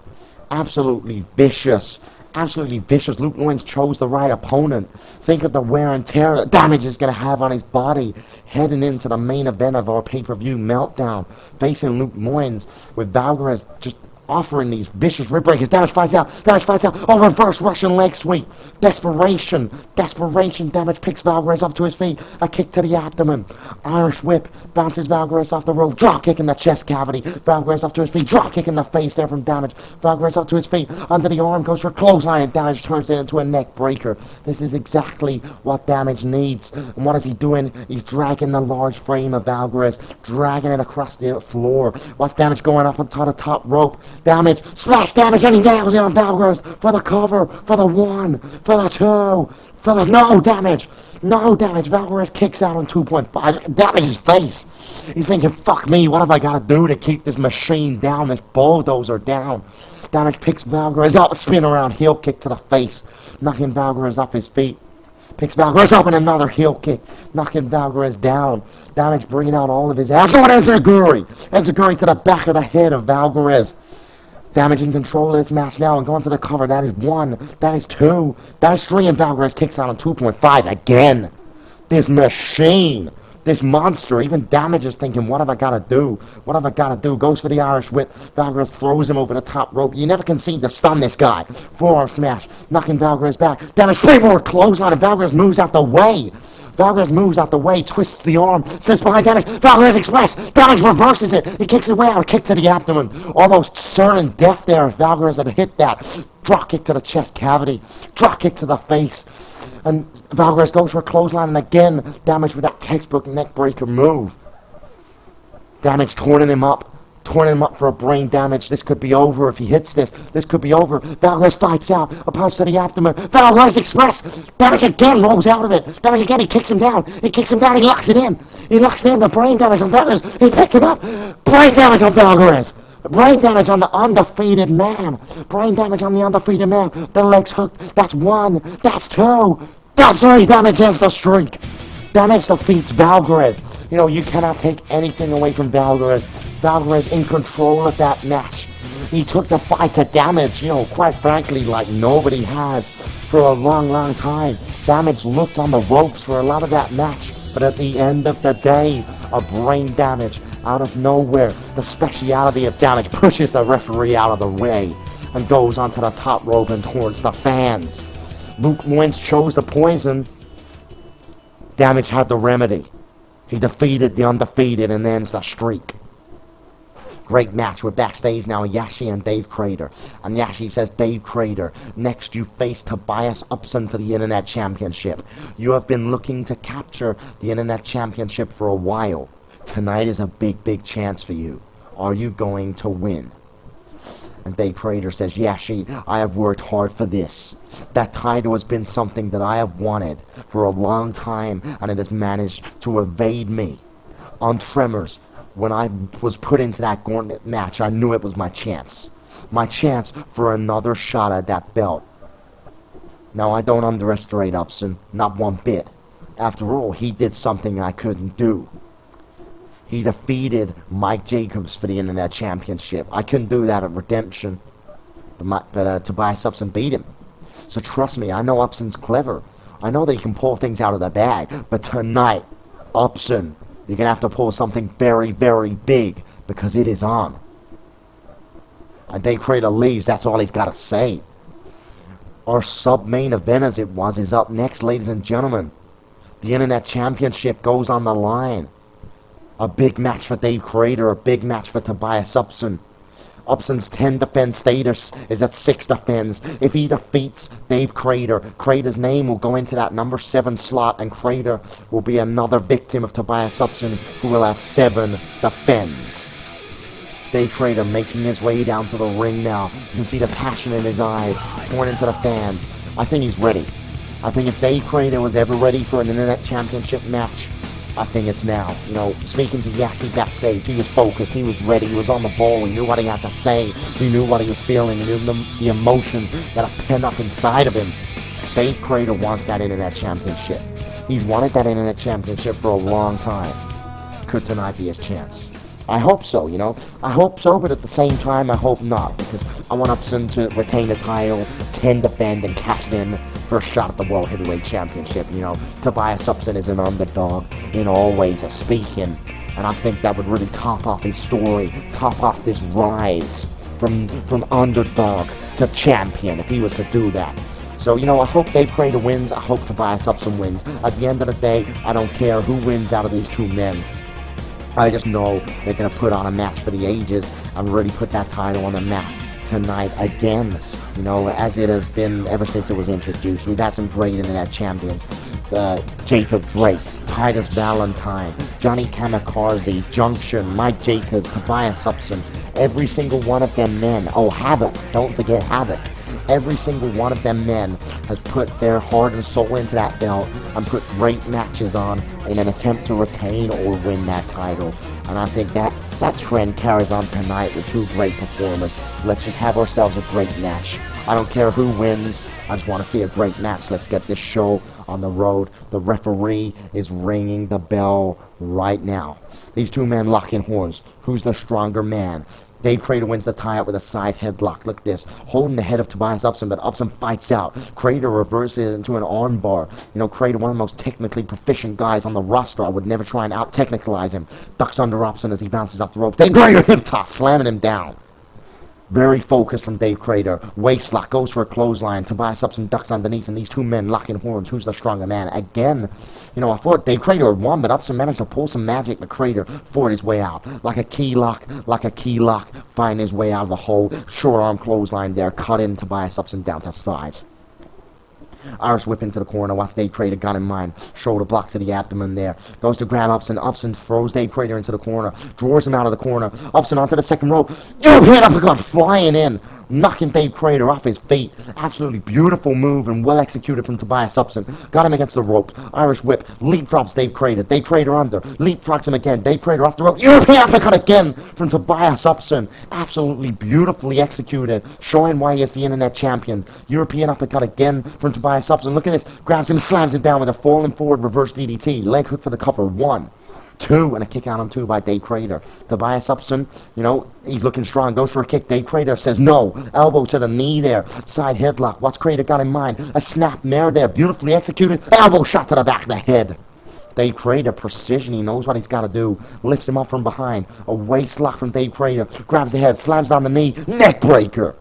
Absolutely vicious. Absolutely vicious. Luke Loins chose the right opponent. Think of the wear and tear that Damage is going to have on his body heading into the main event of our pay-per-view Meltdown, facing Luke Loins with Valgares just offering these vicious rib breakers. Damage fights out. Oh, reverse Russian leg sweep. Desperation. Damage picks Valgares up to his feet. A kick to the abdomen. Irish whip. Bounces Valgares off the rope. Drop kick in the chest cavity. Valgares up to his feet. Drop kick in the face there from Damage. Valgares up to his feet. Under the arm. Goes for a clothesline. And Damage turns it into a neck breaker. This is exactly what Damage needs. And what is he doing? He's dragging the large frame of Valgares. Dragging it across the floor. What's Damage going up onto the top rope? Damage, splash Damage, and he nails it on Valgares for the cover, for the 1, for the 2, for the no Damage. Valgares kicks out on 2.5. Damage's face. He's thinking, fuck me, what have I got to do to keep this machine down, this bulldozer down? Damage picks Valgares up, spin around, heel kick to the face, knocking Valgares off his feet. Picks Valgares up and another heel kick, knocking Valgares down. Damage bringing out all of his ass. Oh, and Enziguri to the back of the head of Valgares. Damage in control of this match now and going for the cover. That is 1. That is 2. That is 3. And Valgares kicks out on 2.5 again. This machine. This monster. Even Damage is thinking, what have I got to do? Goes for the Irish whip. Valgares throws him over the top rope. You never concede to stun this guy. Forearm smash. Knocking Valgares back. Damage springboard clothesline and Valgares moves out the way. Twists the arm. Slips behind Damage. Valgares Express. Damage reverses it. He kicks away out. A kick to the abdomen. Almost certain death there if Valgares had hit that. Drop kick to the chest cavity. Drop kick to the face. And Valgares goes for a clothesline, and again, Damage with that textbook neck breaker move. Damage turning him up for a brain damage. This could be over if he hits this. This could be over. Valgares fights out. A punch to the abdomen. Valgares Express. Damage again rolls out of it. Damage again. He kicks him down. He locks it in. The brain damage on Valgares. He picked him up. Brain damage on Valgares. Brain damage on the undefeated man. The leg's hooked. That's 1. That's 2. That's 3. Damage ends the streak. Damage defeats Valgares. You know, you cannot take anything away from Valgares. Valgares in control of that match. He took the fight to Damage, you know, quite frankly, like nobody has for a long time. Damage looked on the ropes for a lot of that match. But at the end of the day, a brain damage out of nowhere. The speciality of Damage pushes the referee out of the way and goes onto the top rope and towards the fans. Luke Loins chose the poison. Damage had the remedy. He defeated the undefeated and ends the streak. Great match. We're backstage now. Yashi and Dave Crater. And Yashi says, Dave Crater, next you face Tobias Upson for the Internet Championship. You have been looking to capture the Internet Championship for a while. Tonight is a big chance for you. Are you going to win? And Dave Crater says, Yashi, I have worked hard for this. That title has been something that I have wanted for a long time, and it has managed to evade me. On Tremors, when I was put into that gauntlet match, I knew it was my chance. My chance for another shot at that belt. Now, I don't underestimate Upson, not one bit. After all, he did something I couldn't do. He defeated Mike Jacobs for the Internet Championship. I couldn't do that at Redemption. But Tobias Upson beat him. So trust me, I know Upson's clever. I know that he can pull things out of the bag. But tonight, Upson, you're going to have to pull something very big. Because it is on. And Dave Crater leaves. That's all he's got to say. Our sub-main event, as it was, is up next, ladies and gentlemen. The Internet Championship goes on the line. A big match for Dave Crater, a big match for Tobias Upson. Upson's 10 defense status is at 6 defense. If he defeats Dave Crater, Crater's name will go into that number 7 slot, and Crater will be another victim of Tobias Upson, who will have 7 defense. Dave Crater making his way down to the ring now. You can see the passion in his eyes, torn into the fans. I think he's ready. I think if Dave Crater was ever ready for an Internet Championship match, I think it's now. You know, speaking to Yashi backstage, he was focused, he was ready, he was on the ball, he knew what he had to say, he knew what he was feeling, he knew the emotions that are pent up inside of him. Dave Crater wants that internet championship. He's wanted that internet championship for a long time. Could tonight be his chance? I hope so, you know. I hope so, but at the same time, I hope not, because I want Upson to retain the title, 10 defend, and cash it in first shot at the World Heavyweight Championship, you know. Tobias Upson is an underdog in all ways of speaking, and I think that would really top off his story, top off this rise from underdog to champion, if he was to do that. So, you know, I hope Dave Crater wins. I hope Tobias Upson wins. At the end of the day, I don't care who wins out of these two men. I just know they're going to put on a match for the ages and really put that title on the map tonight again. You know, as it has been ever since it was introduced. We've had some great internet champions. Jacob Drake, Titus Valentine, Johnny Kamikaze, Junction, Mike Jacobs, Tobias Upson. Every single one of them men. Oh, Havoc. Don't forget Havoc. Every single one of them men has put their heart and soul into that belt and put great matches on in an attempt to retain or win that title. And I think that trend carries on tonight with two great performers. So let's just have ourselves a great match. I don't care who wins. I just want to see a great match. Let's get this show on the road. The referee is ringing the bell right now. These two men locking horns. Who's the stronger man? Dave Crater wins the tie-up with a side headlock. Look at this. Holding the head of Tobias Upson, but Upson fights out. Crater reverses it into an armbar. You know, Crater, one of the most technically proficient guys on the roster. I would never try and out-technicalize him. Ducks under Upson as he bounces off the rope. Dave Crater hip toss, slamming him down. Very focused from Dave Crater. Waist lock, goes for a clothesline. Tobias Upson ducks underneath, and these two men locking horns. Who's the stronger man? Again, you know, I thought Dave Crater had won, but Upson managed to pull some magic. The Crater fought his way out. Like a key lock, find his way out of the hole. Short arm clothesline there, cut in Tobias Upson down to sides. Irish whip into the corner. What's Dave Crater got in mind? Shoulder block to the abdomen there. Goes to grab Upson. Upson throws Dave Crater into the corner. Draws him out of the corner. Upson onto the second rope. European uppercut flying in. Knocking Dave Crater off his feet. Absolutely beautiful move and well executed from Tobias Upson. Got him against the rope. Irish whip. Leapfrogs Dave Crater. Dave Crater under. Leapfrogs him again. Dave Crater off the rope. European uppercut again from Tobias Upson. Absolutely beautifully executed. Showing why he is the internet champion. European uppercut again from Tobias Upson. Look at this. Grabs him, slams him down with a falling forward reverse DDT. Leg hook for the cover. 1, 2, and a kick out on 2 by Dave Crater. Tobias Upson, you know, he's looking strong. Goes for a kick. Dave Crater says no. Elbow to the knee there. Side headlock. What's Crater got in mind? A snap mare there. Beautifully executed. Elbow shot to the back of the head. Dave Crater, precision. He knows what he's got to do. Lifts him up from behind. A waist lock from Dave Crater. Grabs the head. Slams down the knee. Neck breaker.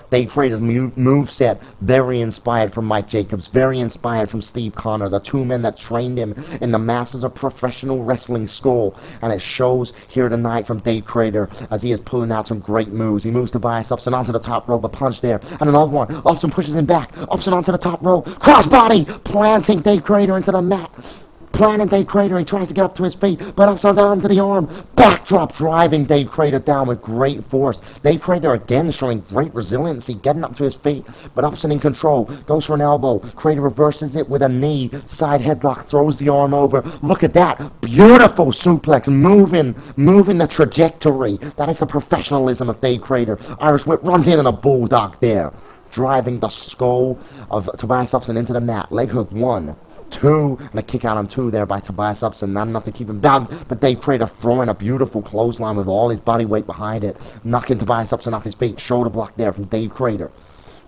Dave Crater's moveset, very inspired from Mike Jacobs, very inspired from Steve Connor, the two men that trained him in the Masters of Professional Wrestling School. And it shows here tonight from Dave Crater as he is pulling out some great moves. He moves Tobias Upson onto the top rope, a punch there, and another one. Upson pushes him back. Upson onto the top rope. Crossbody! Planting Dave Crater into the mat. Planting Dave Crater, he tries to get up to his feet, but upside down to the arm. Backdrop driving Dave Crater down with great force. Dave Crater again showing great resiliency, getting up to his feet, but Upson in control. Goes for an elbow. Crater reverses it with a knee. Side headlock, throws the arm over. Look at that. Beautiful suplex, moving the trajectory. That is the professionalism of Dave Crater. Irish whip runs in and a bulldog there. Driving the skull of Tobias Upson into the mat. Leg hook 1, 2, and a kick out on 2 there by Tobias Upson. Not enough to keep him down, but Dave Crater throwing a beautiful clothesline with all his body weight behind it, knocking Tobias Upson off his feet. Shoulder block there from Dave Crater.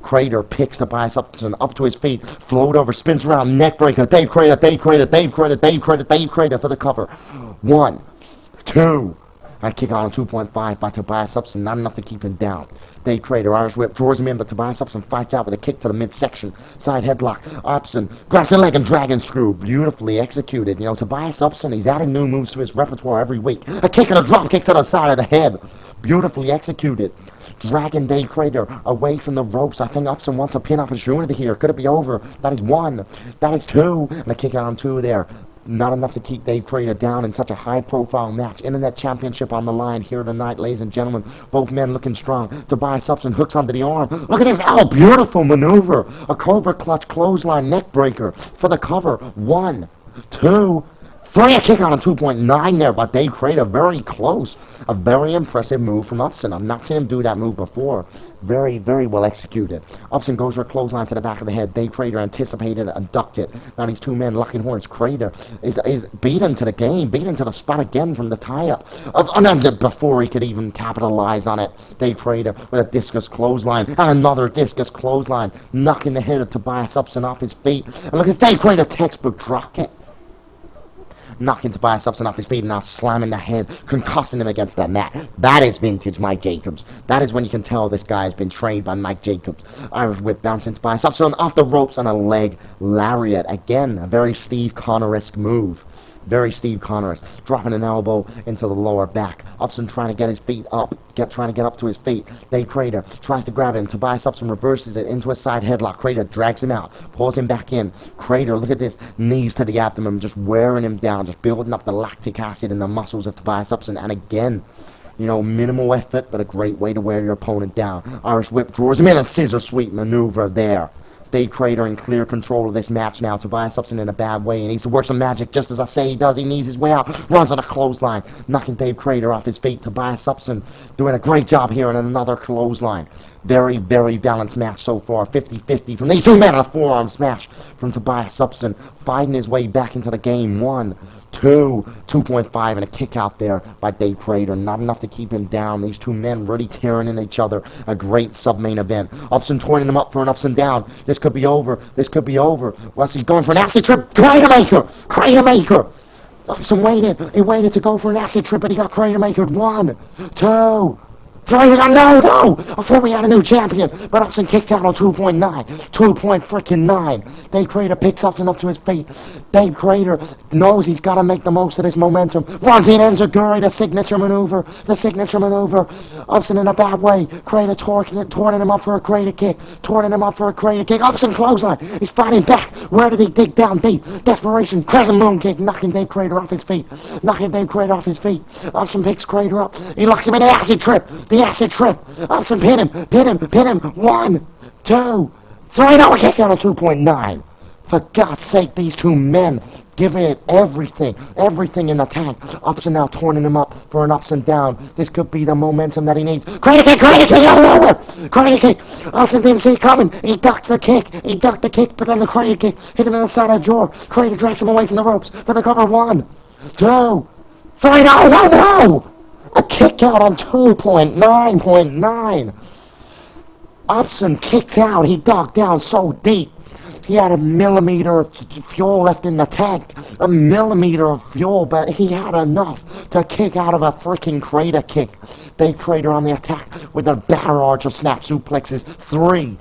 Crater picks Tobias Upson up to his feet, float over, spins around, neck breaker. Dave Crater for the cover. 1, 2. I kick out on 2.5 by Tobias Upson, not enough to keep him down. Dave Crater, Irish whip, draws him in, but Tobias Upson fights out with a kick to the midsection. Side headlock. Upson grabs the leg and dragon screw. Beautifully executed. You know, Tobias Upson, he's adding new moves to his repertoire every week. A kick and a drop kick to the side of the head. Beautifully executed. Dragging Dave Crater away from the ropes. I think Upson wants a pin opportunity here. Could it be over? That is 1. That is 2. And a kick out on 2 there. Not enough to keep Dave Crater down in such a high-profile match. Internet championship on the line here tonight, ladies and gentlemen. Both men looking strong. Tobias Upson hooks onto the arm. Look at this. Oh, beautiful maneuver. A Cobra clutch clothesline neck breaker for the cover. 1, 2, Throwing a kick out on 2.9 there, but Dave Crater very close. A very impressive move from Upson. I've not seen him do that move before. Very, very well executed. Upson goes for a clothesline to the back of the head. Dave Crater anticipated and ducked it. Now these two men locking horns. Crater is beaten to the game, beaten to the spot again from the tie-up. Before he could even capitalize on it, Dave Crater with a discus clothesline and another discus clothesline, knocking the head of Tobias Upson off his feet. And look at Dave Crater textbook drop kick. Knocking Tobias Upson off his feet and now slamming the head, concussing him against the mat. That is vintage Mike Jacobs. That is when you can tell this guy has been trained by Mike Jacobs. Irish whip bouncing Tobias Upson off the ropes on a leg lariat. Again, a very Steve Connor-esque move. Very Steve Connors, dropping an elbow into the lower back. Upson trying to get his feet up, trying to get up to his feet. Dave Crater tries to grab him. Tobias Upson reverses it into a side headlock. Crater drags him out, pulls him back in. Crater, look at this, knees to the abdomen, just wearing him down, just building up the lactic acid in the muscles of Tobias Upson. And again, you know, minimal effort, but a great way to wear your opponent down. Irish whip draws him in, a scissor sweep maneuver there. Dave Crater in clear control of this match now. Tobias Upson in a bad way. He needs to work some magic just as I say he does. He needs his way out. Runs on a clothesline, knocking Dave Crater off his feet. Tobias Upson doing a great job here in another clothesline. Very, very balanced match so far. 50-50 from these two men. A forearm smash from Tobias Upson. Fighting his way back into the game. 1, 2, 2.5 and a kick out there by Dave Crater. Not enough to keep him down. These two men really tearing in each other. A great sub-main event. Upson twirling him up for an Upson down. This could be over. This could be over. Wesley's going for an acid trip. Crater Maker. Upson waited. He waited to go for an acid trip, but he got Crater Maker. 1, 2, 3. No! I thought we had a new champion, but Upson kicked out on 2.9. 2.9. Dave Crater picks Upson up to his feet. Dave Crater knows he's got to make the most of this momentum. Runs in enziguri, the signature maneuver. Upson in a bad way. Crater torning him up for a Crater kick. Upson clothesline. He's fighting back. Where did he dig down deep? Desperation. Crescent moon kick, knocking Dave Crater off his feet. Upson picks Crater up. He locks him in the acid trip. Upson pin him. 1, 2, 3. No, a kick out of 2.9. For God's sake, these two men giving it everything in the tank. Upson now turning him up for an Upson down. This could be the momentum that he needs. Crater kick out of nowhere. Crater kick. Upson didn't see it coming. He ducked the kick, but then the Crater kick hit him in the side of the jaw. Crater drags him away from the ropes for the cover. 1, 2, 3. No. A kick out on 2.9.9. Upson kicked out. He dug down so deep. He had a millimeter of fuel left in the tank. A millimeter of fuel, but he had enough to kick out of a freaking Crater kick. Dave Crater on the attack with a barrage of snap suplexes. Three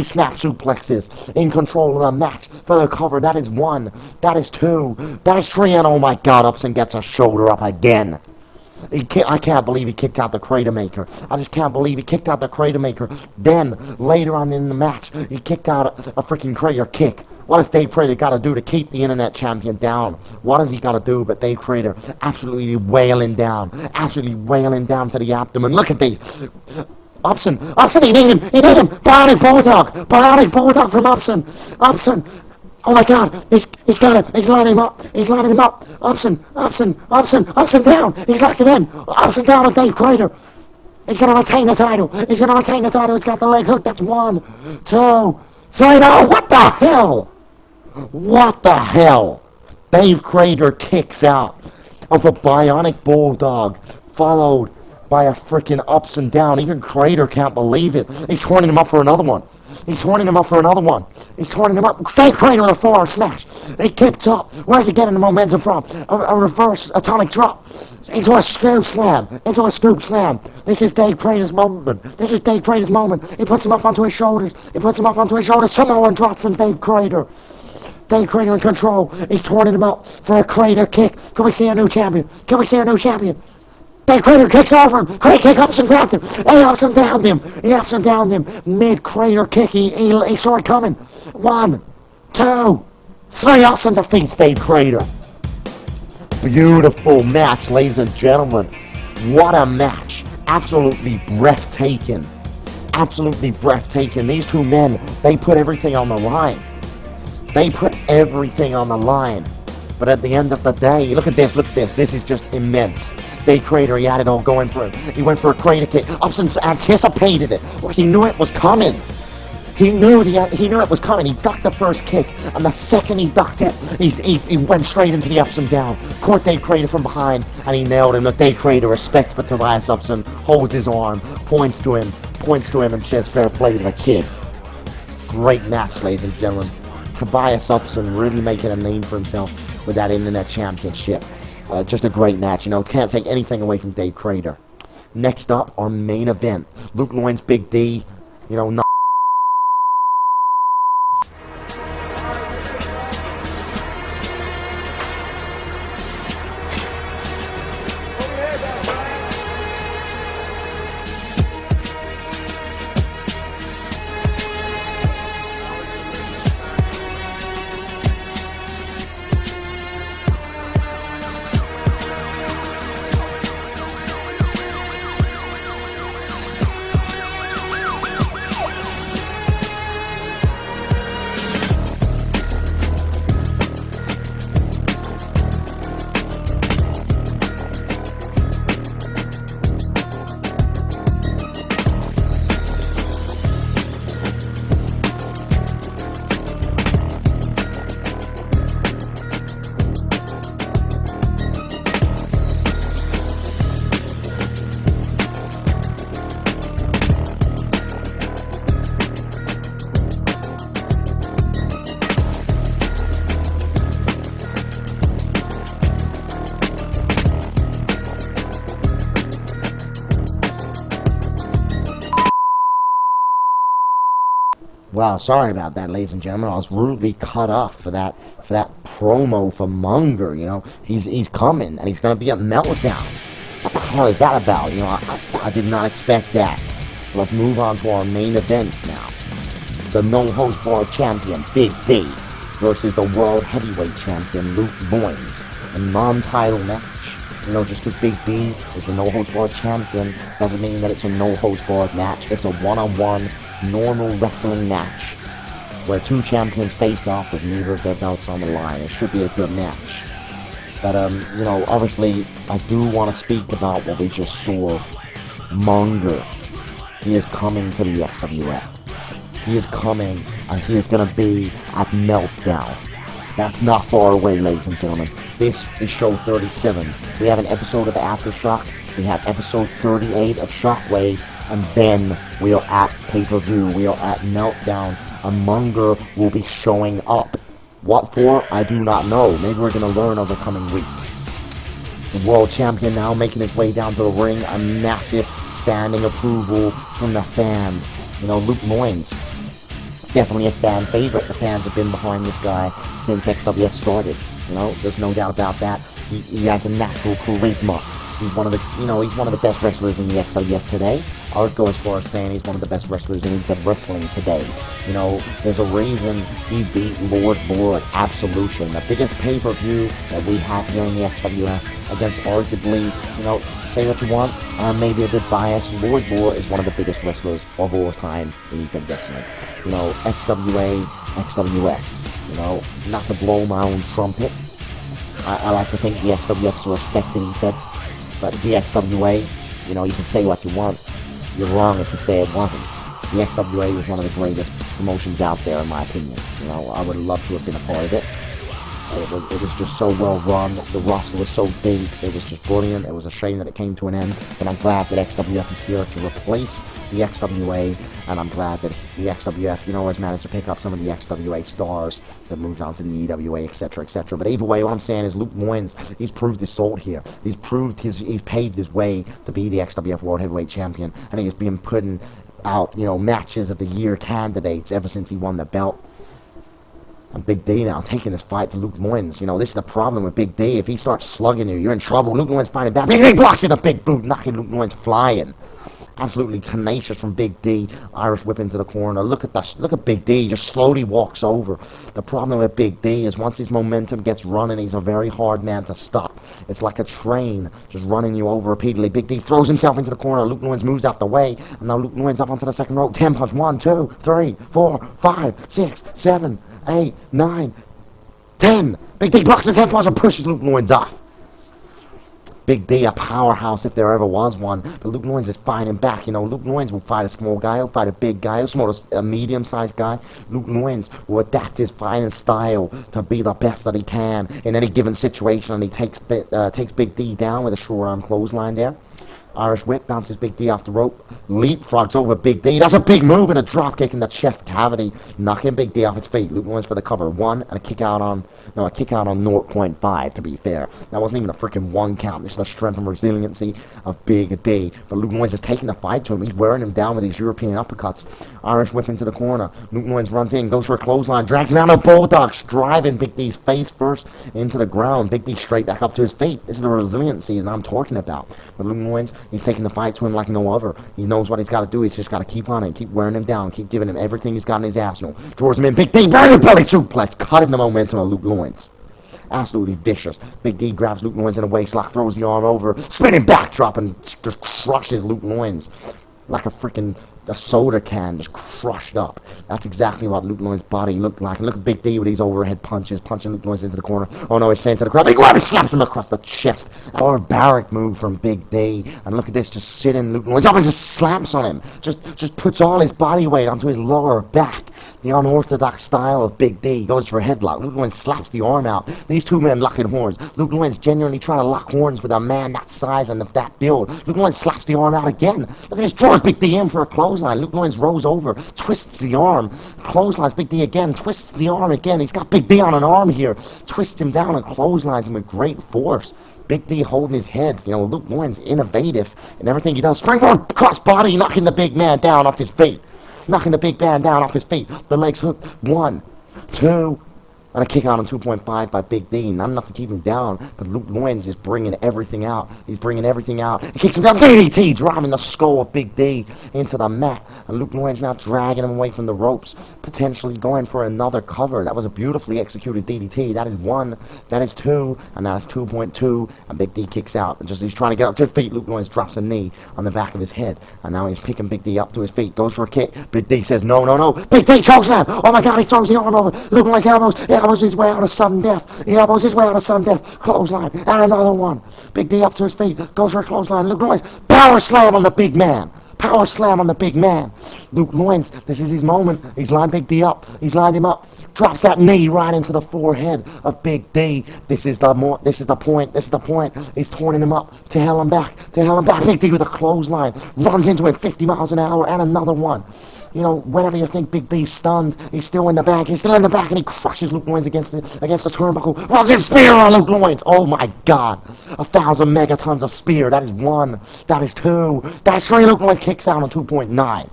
snap suplexes in control of the match for the cover. That is 1. That is 2. That is 3. And oh my God, Upson gets a shoulder up again. I can't believe he kicked out the Crater Maker. I just can't believe he kicked out the Crater Maker. Then, later on in the match, he kicked out a freaking Crater kick. What does Dave Crater got to do to keep the internet champion down? What does he got to do? But Dave Crater absolutely wailing down to the abdomen. Look at these. Upson, he need him. Bionic Bulldog from Upson. Oh my God, he's got him. He's lining him up. Upson down. He's locked it in. Upson down on Dave Crater. He's going to retain the title. He's got the leg hook. That's 1, 2, 3. No, what the hell? Dave Crater kicks out of a Bionic Bulldog, followed by a freaking Upson down. Even Crater can't believe it. He's turning him up for another one. Dave Crater with a forearm smash. He kicked up. Where's he getting the momentum from? A reverse atomic drop. Into a scoop slam. This is Dave Crater's moment. He puts him up onto his shoulders. Samoan drop from Dave Crater. Dave Crater in control. He's turning him up for a Crater kick. Can we see a new champion? Dave Crater kicks over him. Crater kick, Upson grabbed him. He Upson downed him. Mid-Crater kick. He saw it coming. 1, 2, 3. Upson defeats Dave Crater. Beautiful match, ladies and gentlemen. What a match. Absolutely breathtaking. These two men, they put everything on the line. But at the end of the day, look at this, this is just immense. Day Crater, he had it all going for him. He went for a crater kick. Upson anticipated it. Well, he knew it was coming. He knew it was coming. He ducked the first kick, and the second he ducked it, he went straight into the Upson down. Caught Day Crater from behind, and he nailed him. The Day Crater, respect for Tobias Upson, holds his arm, points to him, and says fair play to the kid. Great match, ladies and gentlemen. Tobias Upson really making a name for himself with that Internet Championship. Just a great match, you know, can't take anything away from Day Crater. Next up, our main event. Luke Loins, Big D, you know, not Wow, sorry about that, ladies and gentlemen. I was rudely cut off for that promo for Munger. You know, he's coming and he's gonna be a meltdown. What the hell is that about? You know, I did not expect that. Let's move on to our main event now. The no holds barred champion Big D versus the world heavyweight champion Luke Loins. A non-title match. You know, just because Big D is the no holds barred champion doesn't mean that it's a no holds barred match. It's a one-on-one normal wrestling match where two champions face off with neither of their belts on the line. It should be a good match. But, you know, obviously, I do want to speak about what we just saw. Munger. He is coming to the XWF. He is coming, and he is going to be at MELTDOWN. That's not far away, ladies and gentlemen. This is show 37. We have an episode of Aftershock. We have episode 38 of Shockwave. And then we are at pay-per-view. We are at MELTDOWN. And Munger will be showing up. What for? I do not know. Maybe we're going to learn over coming weeks. The world champion now making his way down to the ring. A massive standing approval from the fans. You know, Luke Loins, definitely a fan favorite. The fans have been behind this guy since XWF started. You know, there's no doubt about that. He has a natural charisma. He's one of the, you know, he's one of the best wrestlers in the XWF today. I would go as far as saying he's one of the best wrestlers in the wrestling today. You know, there's a reason he beat Lord Boar at Absolution, the biggest pay-per-view that we have here in the XWF, against arguably, you know, say what you want, maybe a bit biased. Lord Boar is one of the biggest wrestlers of all time in Ethan Wrestling. You know, XWA, XWF. You know, not to blow my own trumpet. I like to think the XWF's a respected Ethan, but the XWA, you know, you can say what you want. You're wrong if you say it wasn't. The XWA was one of the greatest promotions out there, in my opinion. You know, I would love to have been a part of it. It was just so well run. The roster was so big. It was just brilliant. It was a shame that it came to an end. But I'm glad that XWF is here to replace the XWA. And I'm glad that the XWF, you know, has managed to pick up some of the XWA stars that moves on to the EWA, etc., etc. But either way, what I'm saying is Luke Loins, he's proved his salt here. He's paved his way to be the XWF World Heavyweight Champion. And he has been putting out, you know, matches of the year candidates ever since he won the belt. And Big D now taking this fight to Luke Loins. You know, this is the problem with Big D. If he starts slugging you, you're in trouble. Luke Loins fighting back. Big D blocks in a big boot, knocking Luke Loins flying. Absolutely tenacious from Big D. Irish whip into the corner. Look at Big D. Just slowly walks over. The problem with Big D is once his momentum gets running, he's a very hard man to stop. It's like a train just running you over repeatedly. Big D throws himself into the corner. Luke Loins moves out the way. And now Luke Loins up onto the second rope. 10 punch. 1, 2, 3, 4, 5, 6, 7, 8, 9. 10. Big D blocks his head punch and pushes Luke Loins off. Big D, a powerhouse if there ever was one. But Luke Loins is fighting back. You know, Luke Loins will fight a small guy, he'll fight a big guy, a medium-sized guy. Luke Loins will adapt his fighting style to be the best that he can in any given situation, and he takes Big D down with a short arm clothesline there. Irish whip bounces Big D off the rope, leapfrogs over Big D. That's a big move and a drop kick in the chest cavity, knocking Big D off his feet. Luke Loins for the cover. 1 and a kick out on 0.5 to be fair. That wasn't even a freaking 1 count. This is the strength and resiliency of Big D. But Luke Loins is taking the fight to him. He's wearing him down with these European uppercuts. Irish whip into the corner. Luke Loins runs in, goes for a clothesline, drags him down a bulldog, driving Big D's face first into the ground. Big D straight back up to his feet. This is the resiliency that I'm talking about. But Luke Loins, he's taking the fight to him like no other. He knows what he's got to do. He's just got to keep on it, keep wearing him down, keep giving him everything he's got in his arsenal. Draws him in. Big D, belly suplex, cutting the momentum of Luke Loins. Absolutely vicious. Big D grabs Luke Loins in a waistlock, throws the arm over, spinning backdrop, and just crushes Luke Loins like a soda can, just crushed up. That's exactly what Luke Loins' body looked like. And look at Big D with these overhead punches, punching Luke Loins into the corner. Oh no, he's saying to the crowd, Big One slaps him across the chest. A barbaric move from Big D. And look at this, just sitting Luke Loins up and just slaps on him. Just puts all his body weight onto his lower back. The unorthodox style of Big D. Goes for a headlock. Luke Loins slaps the arm out. These two men locking horns. Luke Loins genuinely trying to lock horns with a man that size and of that build. Luke Loins slaps the arm out again. Look at this, draws Big D in for a clothesline. Luke Loins rolls over, twists the arm, clotheslines Big D again, twists the arm again. He's got Big D on an arm here, twists him down and clotheslines him with great force. Big D holding his head. You know, Luke Loins innovative in everything he does. Springboard cross body, knocking the big man down off his feet. Knocking the big man down off his feet. The legs hooked. 1, 2, and a kick out on 2.5 by Big D. Not enough to keep him down, but Luke Loins is bringing everything out. He's bringing everything out. He kicks him down. DDT, driving the skull of Big D into the mat. And Luke Loins now dragging him away from the ropes, potentially going for another cover. That was a beautifully executed DDT. That is 1, that is 2, and that is 2.2. And Big D kicks out. And just he's trying to get up to his feet. Luke Loins drops a knee on the back of his head. And now he's picking Big D up to his feet. Goes for a kick. Big D says, no, no, no. Big D chokeslam. Oh my God, he throws the arm over. Luke Loins elbows his way out of sudden death. He elbows his way out of sudden death. Clothesline. And another one. Big D up to his feet. Goes for a clothesline. Luke Loins. Power slam on the big man. Power slam on the big man. Luke Loins, this is his moment. He's lined Big D up. He's lined him up. Drops that knee right into the forehead of Big D. This is the point. He's turning him up. To hell and back. Big D with a clothesline. Runs into him 50 miles an hour and another one. You know, whenever you think Big D's stunned, he's still in the back, and he crushes Luke Loins against the turnbuckle. Runs his spear on Luke Loins. Oh my God. 1,000 megatons of spear. That is 1. That is 2. That is 3. Luke Loins kicks out on 2.9.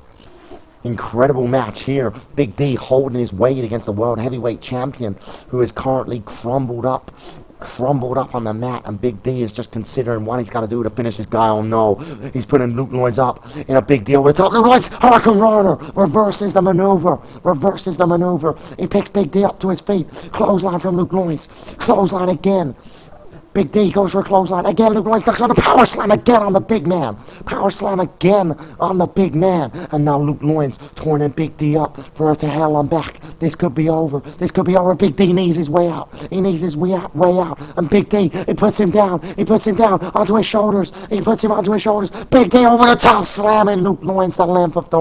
Incredible match here. Big D holding his weight against the world heavyweight champion, who is currently crumbled up on the mat, and Big D is just considering what he's got to do to finish this guy. Oh no, he's putting Luke Loins up in a big deal with the top. Luke Loins, Hurricane Runner, reverses the maneuver. He picks Big D up to his feet. Clothesline from Luke Loins. Clothesline again. Big D goes for a clothesline. Again, Luke Loins ducks on the power slam again on the big man. Power slam again on the big man. And now Luke Loins turning Big D up for her to hell and back. This could be over. Big D knees his way out. Way out. And Big D, he puts him down onto his shoulders. Big D over the top, slamming Luke Loins the length of the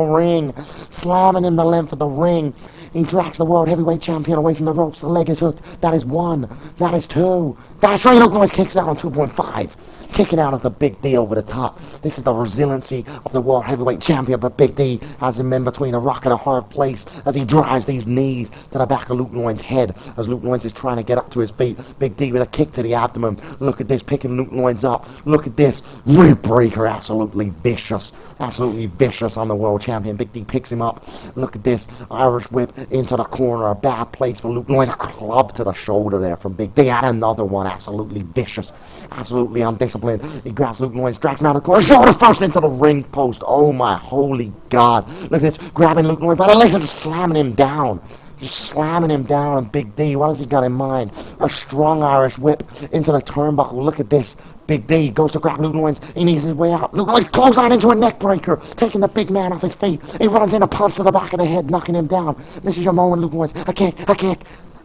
ring. He drags the world heavyweight champion away from the ropes. The leg is hooked. That is 1. That is 2. That is 3. Luke Loins kicks out on 2.5. Kicking out of the Big D over the top. This is the resiliency of the world heavyweight champion, but Big D has him in between a rock and a hard place as he drives these knees to the back of Luke Loins' head as Luke Loins is trying to get up to his feet. Big D with a kick to the abdomen. Look at this, picking Luke Loins up. Look at this. Rib breaker, absolutely vicious on the world champion. Big D picks him up. Look at this. Irish whip into the corner. A bad place for Luke Loins. A club to the shoulder there from Big D. And another one. Absolutely vicious. Absolutely undisciplined. He grabs Luke Loins, drags him out of the corner, shoulder first into the ring post. Oh my holy God. Look at this, grabbing Luke Loins by the legs and just slamming him down. And Big D, what has he got in mind? A strong Irish whip into the turnbuckle. Look at this. Big D goes to grab Luke Loins. He needs his way out. Luke Loins clothesline into a neck breaker, taking the big man off his feet. He runs in a punch to the back of the head, knocking him down. This is your moment, Luke Loins. A kick.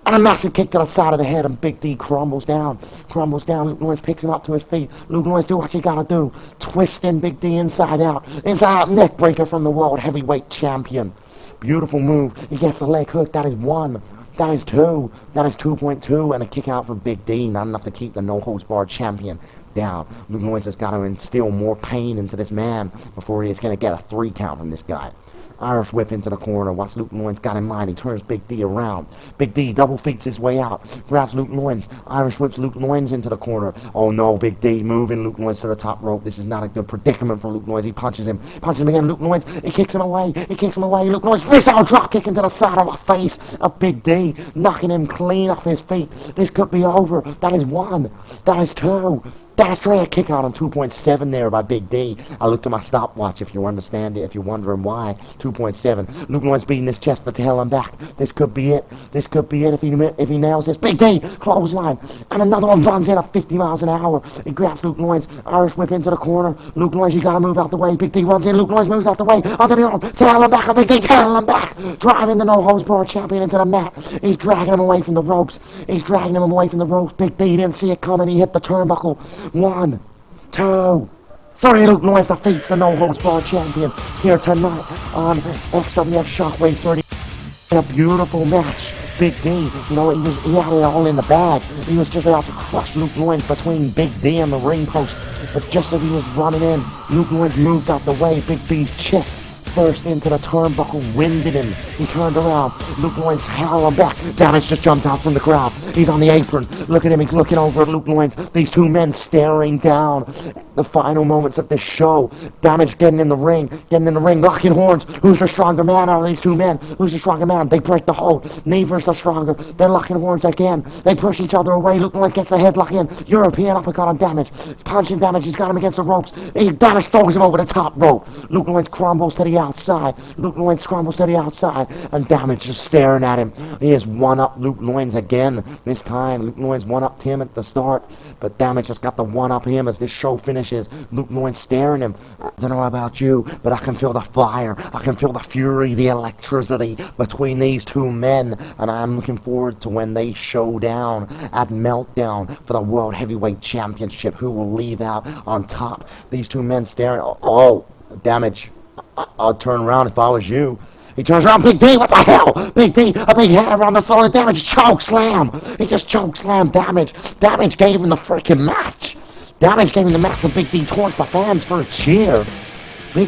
And a massive kick to the side of the head, and Big D crumbles down. Luke Noyes picks him up to his feet. Luke Noyes, do what you gotta do. Twisting Big D inside out. Neck breaker from the world heavyweight champion. Beautiful move. He gets the leg hook. That is 1. That is 2. That is 2.2. And a kick out from Big D. Not enough to keep the no-holds-barred champion down. Luke Noyes has got to instill more pain into this man before he is going to get a 3 count from this guy. Irish whip into the corner. What's Luke Noyes got in mind? He turns Big D around. Big D double feets his way out. Grabs Luke Noyes. Irish whips Luke Noyes into the corner. Oh no, Big D moving Luke Noyes to the top rope. This is not a good predicament for Luke Noyes. He punches him. Punches him again. Luke Noyes. He kicks him away. Luke Noyes. Missile drop kick into the side of the face of Big D. Knocking him clean off his feet. This could be over. That is 1. That is 2. That's right, a kick out on 2.7 there by Big D. I looked at my stopwatch if you understand it, if you're wondering why. 2.7. Luke Noyes beating his chest for tail and back. This could be it. This could be it if he nails this. Big D, clothesline. And another one runs in at 50 miles an hour. He grabs Luke Noyes. Irish whip into the corner. Luke Noyes, you gotta move out the way. Big D runs in. Luke Noyes moves out the way. Onto the arm. Tail and back. Big D, tail and back. Driving the no-holds-barred champion into the mat. He's dragging him away from the ropes. Big D didn't see it coming. He hit the turnbuckle. 1, 2, 3. Luke Noyes defeats the no-holds-barred champion here tonight on Xwf Shockwave 30. In a beautiful match. Big D, he had it all in the bag. He was just about to crush Luke Noyes between Big D and the ring post. But just as he was running in, Luke Noyes moved out the way. Big D's chest burst into the turnbuckle, winded him. He turned around. Luke Noyes howling back. Damage just jumped out from the crowd. He's on the apron. Look at him. He's looking over at Luke Noyes. These 2 men staring down. The final moments of this show. Damage getting in the ring. Locking horns. Who's the stronger man out of these 2 men? Who's the stronger man? They break the hold. Neither's the stronger. They're locking horns again. They push each other away. Luke Noyes gets the headlock in. European uppercut on Damage. Punching Damage. He's got him against the ropes. Damage throws him over the top rope. Luke Noyes crumbles to the outside. And Damage just staring at him. He has one-up Luke Noyes again. This time, Luke Noyes one-upped him at the start, but Damage just got the one-up him as this show finishes. Luke Noyes staring him. I don't know about you, but I can feel the fire. I can feel the fury, the electricity between these 2 men, and I'm looking forward to when they show down at MELTDOWN for the World Heavyweight Championship. Who will leave out on top? These 2 men staring. Oh, Damage. I'd turn around if I was you. He turns around. Big D, what the hell? Big D, a big hand around the throat of Damage. Choke slam. He just choke slammed Damage. Damage gave him the freaking match. And Big D taunts the fans for a cheer. And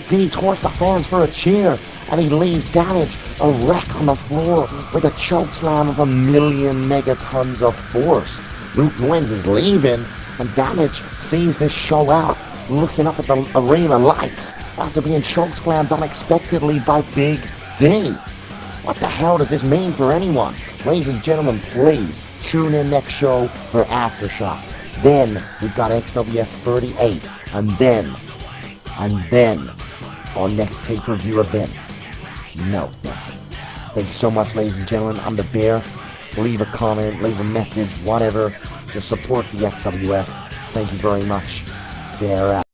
he leaves Damage a wreck on the floor with a choke slam of 1,000,000 megatons of force. Luke Noyes is leaving, and Damage sees this show out, looking up at the arena lights after being choke slammed unexpectedly by Big D. What the hell does this mean for anyone? Ladies and gentlemen, please tune in next show for Aftershock. Then we've got XWF 38, and then our next pay-per-view event, MELTDOWN. Thank you so much, ladies and gentlemen. I'm the Bear. Leave a comment, leave a message, whatever, to support the XWF. Thank you very much. Bear out.